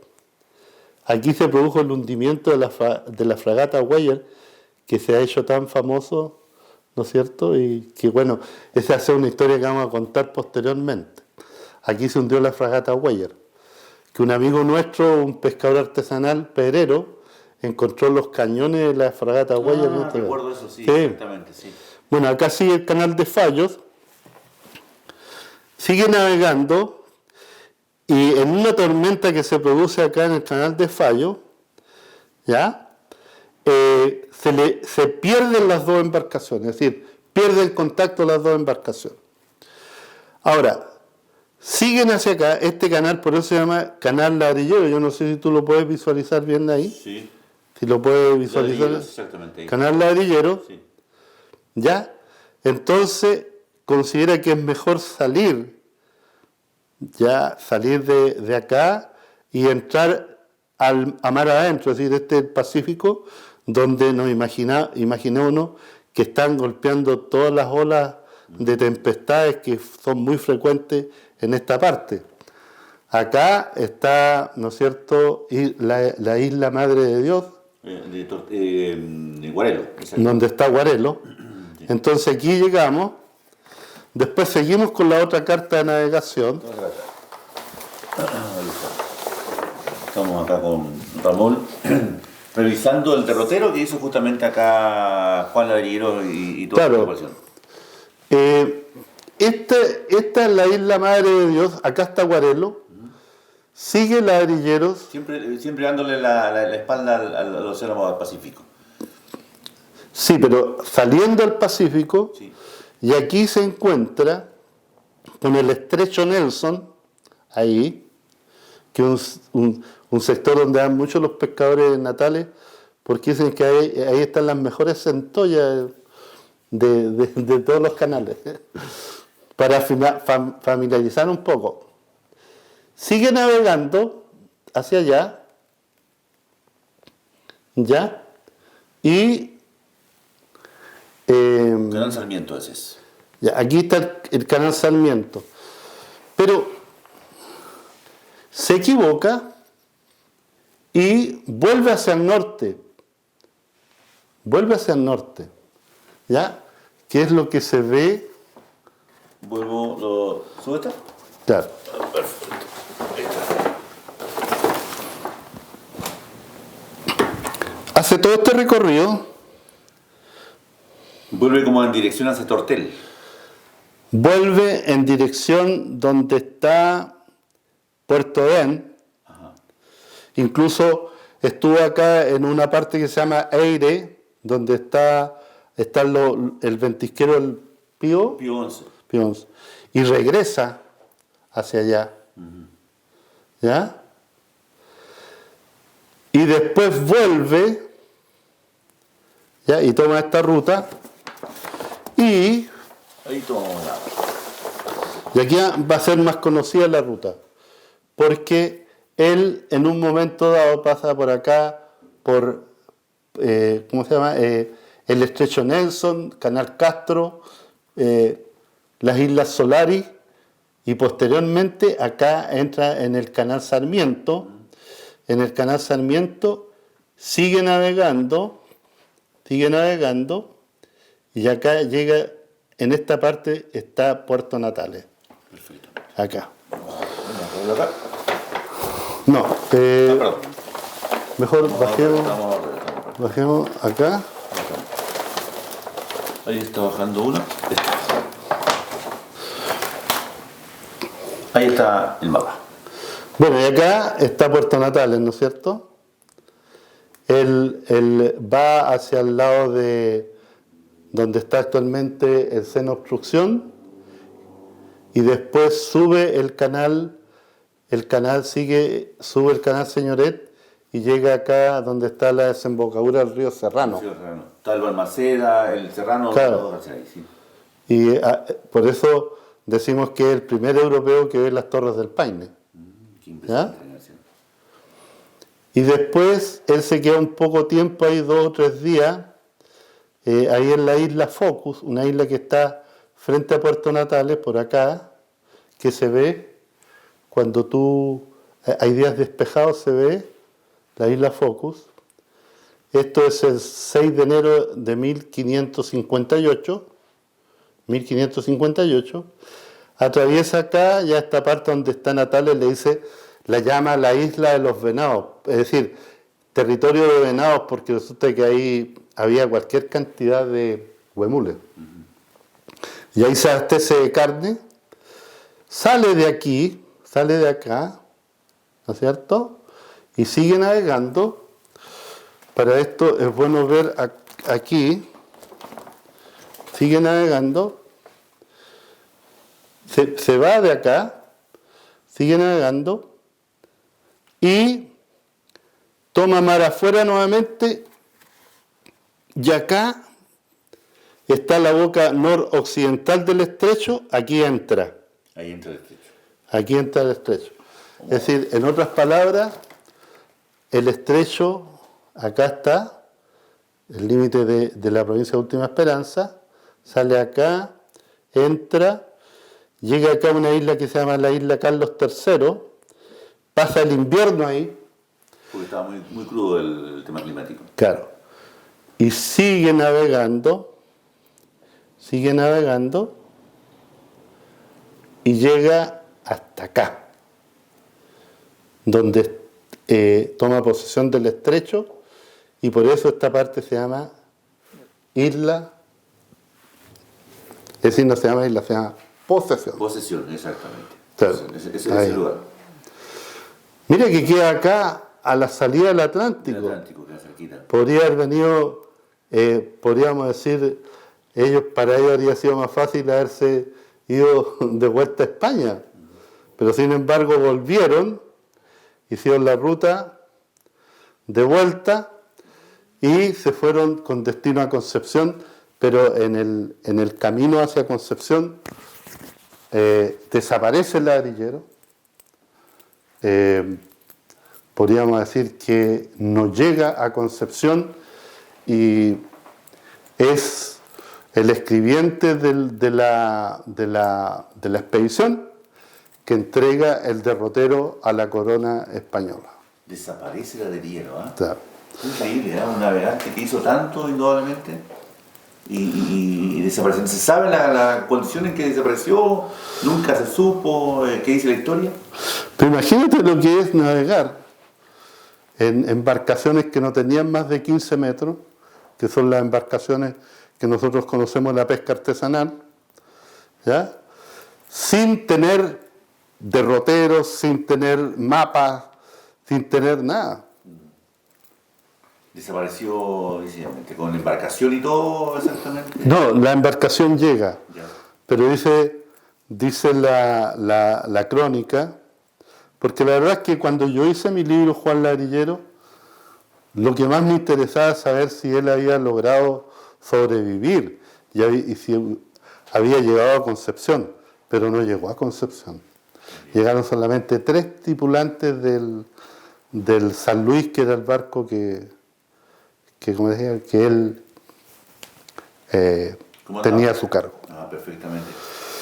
Aquí se produjo el hundimiento de la fragata Weyer, que se ha hecho tan famoso, ¿no es cierto? Y que bueno, esa es una historia que vamos a contar posteriormente. Aquí se hundió la fragata Weyer, que un amigo nuestro, un pescador artesanal, pedrero, encontró los cañones de la fragata Weyer. Recuerdo eso, sí, exactamente, sí. Bueno, acá sigue el canal de Fallos, sigue navegando, y en una tormenta que se produce acá en el canal de Fallos, ¿ya? Se pierden las 2 embarcaciones, es decir, pierden contacto las 2 embarcaciones. Ahora, siguen hacia acá, este canal, por eso se llama Canal Ladrillero. Yo no sé si tú lo puedes visualizar bien ahí. Sí. Si lo puedes visualizar. Exactamente. Canal Ladrillero. Sí. ¿Ya? Entonces, considera que es mejor salir de acá y entrar a mar adentro, es decir, este es el Pacífico, donde nos imaginémonos que están golpeando todas las olas de tempestades que son muy frecuentes en esta parte. Acá está, ¿no es cierto?, la isla Madre de Dios, de Guarelo. Exacto. donde está Guarelo. Sí. Entonces aquí llegamos, después seguimos con la otra carta de navegación. Estamos acá con Ramón revisando el derrotero que hizo justamente acá Juan Labrillero y toda Claro. la población. Esta es la isla Madre de Dios, acá está Guarelo, sigue Ladrilleros, Siempre dándole la espalda al océano Pacífico. sí, pero saliendo al Pacífico, Sí. y aquí se encuentra con el estrecho Nelson, ahí, que es un sector donde van muchos los pescadores natales, porque dicen que ahí están las mejores centollas de todos los canales. Para familiarizar un poco. Sigue navegando hacia allá, ¿ya? Y Canal Sarmiento ese es. ya, aquí está el canal Sarmiento. Pero se equivoca y vuelve hacia el norte. Vuelve hacia el norte. ¿Ya? ¿Qué es lo que se ve? ¿Sube esta? Claro. Perfecto. Hace todo este recorrido, Vuelve como en dirección hacia Tortel. vuelve en dirección donde está Puerto Edén. Incluso estuvo acá en una parte que se llama Eire, donde está el ventisquero del Pío, Pío 11. Pío XI, y regresa hacia allá. ¿Ya? Y después vuelve, ¿ya? Y toma esta ruta. Y Ahí tomamos la. Y aquí va a ser más conocida la ruta, porque él en un momento dado pasa por acá, por, ¿cómo se llama? El Estrecho Nelson, Canal Castro, las Islas Solari, y posteriormente acá entra en el Canal Sarmiento. En el Canal Sarmiento sigue navegando, y acá llega, en esta parte está Puerto Natales. Perfecto. Acá. ¿Vamos a acá? No, Perdón. mejor bajemos acá. Ahí está bajando una. Ahí está el mapa. Bueno, y acá está Puerto Natales, ¿no es cierto? Él va hacia el lado de donde está actualmente el Seno Obstrucción, y después sube el canal sube el canal Señoret y llega acá donde está la desembocadura del río Serrano. Está el Balmaceda, el Serrano, Claro. todo hacia ahí, sí. Y por eso decimos que es el primer europeo que ve las Torres del Paine. Qué impresionante. Y después él se queda un poco tiempo ahí, 2 o 3 días, ahí en la isla Focus, una isla que está frente a Puerto Natales, por acá, que se ve cuando hay días despejados, se ve la isla Focus. Esto es el 6 de enero de 1558. Atraviesa acá, ya esta parte donde está Natales, la llama la isla de los venados, es decir, territorio de venados, porque resulta que ahí había cualquier cantidad de huemules. Y ahí se abastece de carne, sale de acá, ¿no es cierto? Y sigue navegando. Para esto es bueno ver aquí, sigue navegando, se va de acá, sigue navegando y toma mar afuera nuevamente, y acá está la boca noroccidental del estrecho, aquí entra. Ahí entra el estrecho. Aquí entra el estrecho. Es decir, en otras palabras, el estrecho, acá está, el límite de la provincia de Última Esperanza, sale acá, entra, llega acá a una isla que se llama la isla Carlos III, pasa el invierno ahí, Porque estaba muy crudo el tema climático. Claro. Y sigue navegando, y llega hasta acá, donde toma posesión del estrecho, y por eso esta parte se llama isla, es decir, no se llama isla, se llama posesión. Posesión, exactamente. Claro. Ese lugar. Mira que queda acá a la salida del Atlántico. El Atlántico, queda cerquita. Podría haber venido, podríamos decir, para ellos habría sido más fácil haberse ido de vuelta a España. Pero sin embargo volvieron, hicieron la ruta de vuelta y se fueron con destino a Concepción, pero en el camino hacia Concepción desaparece el ladrillero. Podríamos decir que no llega a Concepción y es el escribiente de la expedición que entrega el derrotero a la corona española. Desaparece la del hielo, ¿eh? Claro. Increíble, ¿eh? Un navegante que hizo tanto, indudablemente, y desapareció. ¿Se sabe la condición en que desapareció? ¿Nunca se supo? ¿Qué dice la historia? Pero imagínate lo que es navegar en embarcaciones que no tenían más de 15 metros, que son las embarcaciones que nosotros conocemos la pesca artesanal, ¿ya? Sin tener derroteros, sin tener mapas, sin tener nada. Desapareció, con embarcación y todo, exactamente. No, la embarcación llega, Ya. pero dice la crónica, porque la verdad es que cuando yo hice mi libro Juan Ladrillero, lo que más me interesaba es saber si él había logrado sobrevivir y si había llegado a Concepción, pero no llegó a Concepción. Llegaron solamente 3 tripulantes del San Luis, que era el barco que como decía, que él tenía a su cargo. Ah, perfectamente.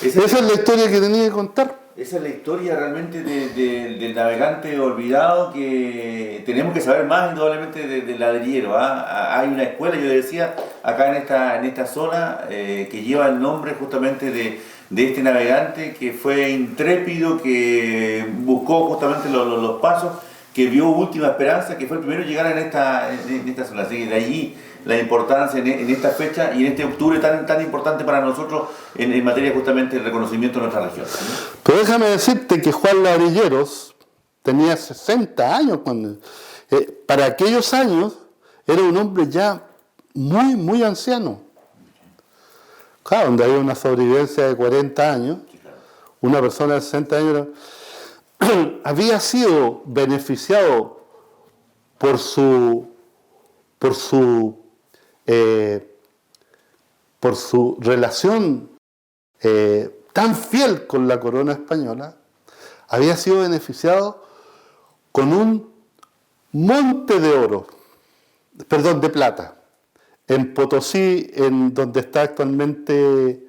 Esa es la historia que tenía que contar. Esa es la historia realmente del navegante olvidado, que tenemos que saber más indudablemente del ladrillero. Hay una escuela, yo decía, acá en esta zona que lleva el nombre justamente de este navegante que fue intrépido, que buscó justamente los pasos, que vio Última Esperanza, que fue el primero en llegar en esta zona. Así que de allí la importancia en esta fecha y en este octubre tan importante para nosotros en materia justamente del reconocimiento de nuestra región. Pero déjame decirte que Juan Ladrilleros tenía 60 años cuando... para aquellos años era un hombre ya muy anciano. Claro, donde había una sobrevivencia de 40 años, una persona de 60 años había sido beneficiado por su relación tan fiel con la corona española, había sido beneficiado con un monte de oro, perdón, de plata, en Potosí, en donde está actualmente,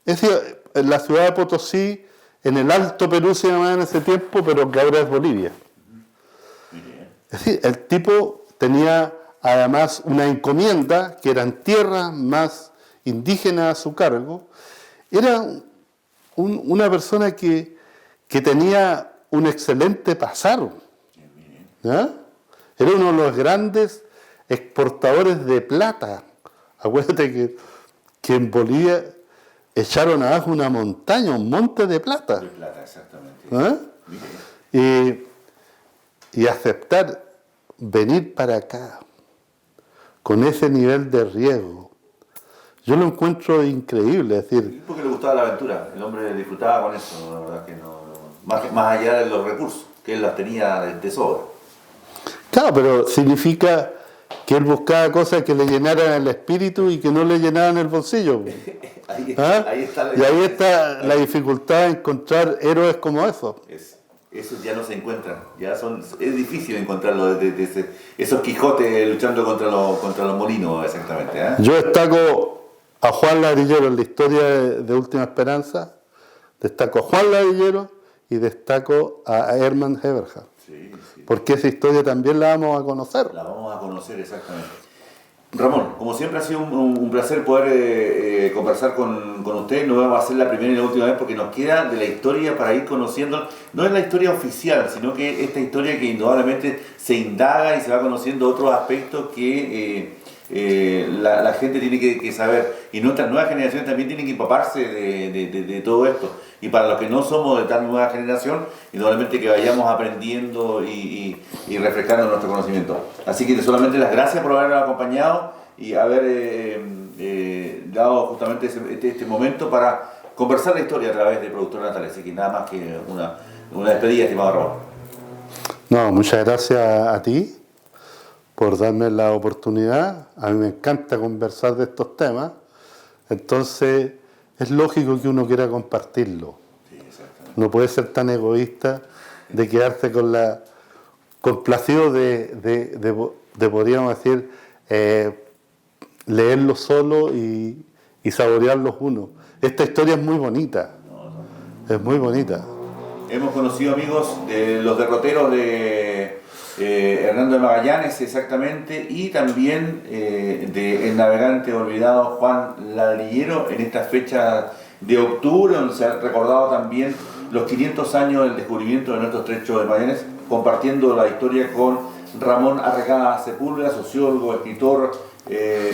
es decir, en la ciudad de Potosí, en el Alto Perú se llamaba en ese tiempo, pero que ahora es Bolivia. Es decir, el tipo tenía además una encomienda, que eran tierras más indígenas a su cargo. Era una persona que tenía un excelente pasar, ¿ya? Era uno de los grandes exportadores de plata. Acuérdate que en Bolivia echaron abajo una montaña, un monte de plata. De plata, exactamente. ¿Eh? Y aceptar venir para acá con ese nivel de riesgo, yo lo encuentro increíble. Es decir, Porque le gustaba la aventura, el hombre disfrutaba con eso, la verdad que más allá de los recursos, que él las tenía de sobra. claro, pero significa que él buscaba cosas que le llenaran el espíritu y que no le llenaran el bolsillo. Ahí está Y ahí está la dificultad de encontrar héroes como esos. Esos ya no se encuentran, es difícil encontrarlo, esos Quijotes luchando contra los molinos, exactamente. Yo destaco a Juan Ladrillero en la historia de Última Esperanza, destaco a Juan Ladrillero y destaco a Hermann Eberhard, Sí, sí. porque esa historia también la vamos a conocer. La vamos a conocer exactamente. Ramón, como siempre ha sido un placer poder conversar con usted. No va a ser la primera y la última vez porque nos queda de la historia para ir conociendo. No es la historia oficial, sino que esta historia que indudablemente se indaga y se va conociendo otros aspectos que la gente tiene que saber. Y nuestras nuevas generaciones también tienen que empaparse de todo esto. Y para los que no somos de tal nueva generación, indudablemente que vayamos aprendiendo y refrescando nuestro conocimiento. Así que solamente las gracias por habernos acompañado y haber dado justamente este momento para conversar la historia a través de Productora Natal. Así que nada más que una despedida, estimado Ramón. No, muchas gracias a ti por darme la oportunidad. A mí me encanta conversar de estos temas. Entonces, es lógico que uno quiera compartirlo. Sí, exactamente. No puede ser tan egoísta de quedarse con la complacido de podríamos decir, leerlo solo y saborearlos uno. Esta historia es muy bonita. Es muy bonita. Hemos conocido, amigos, de los derroteros de Hernando de Magallanes, exactamente, y también del navegante olvidado Juan Ladrillero en esta fecha de octubre, donde se ha recordado también los 500 años del descubrimiento de nuestro estrecho de Magallanes, compartiendo la historia con Ramón Arregada Sepúlveda, sociólogo, escritor,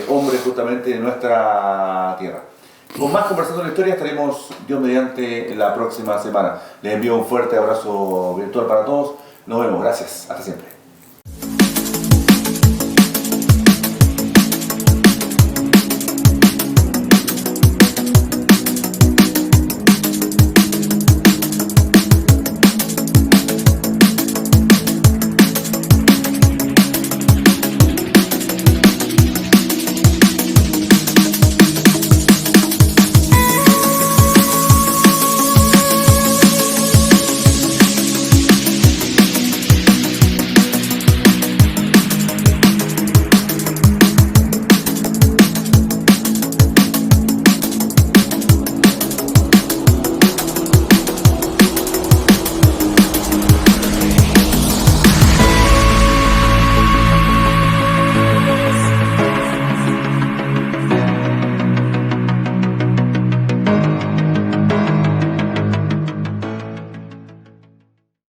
hombre justamente de nuestra tierra. Con más conversando la historia estaremos, Dios mediante, la próxima semana. Les envío un fuerte abrazo virtual para todos. Nos vemos. Gracias. Hasta siempre.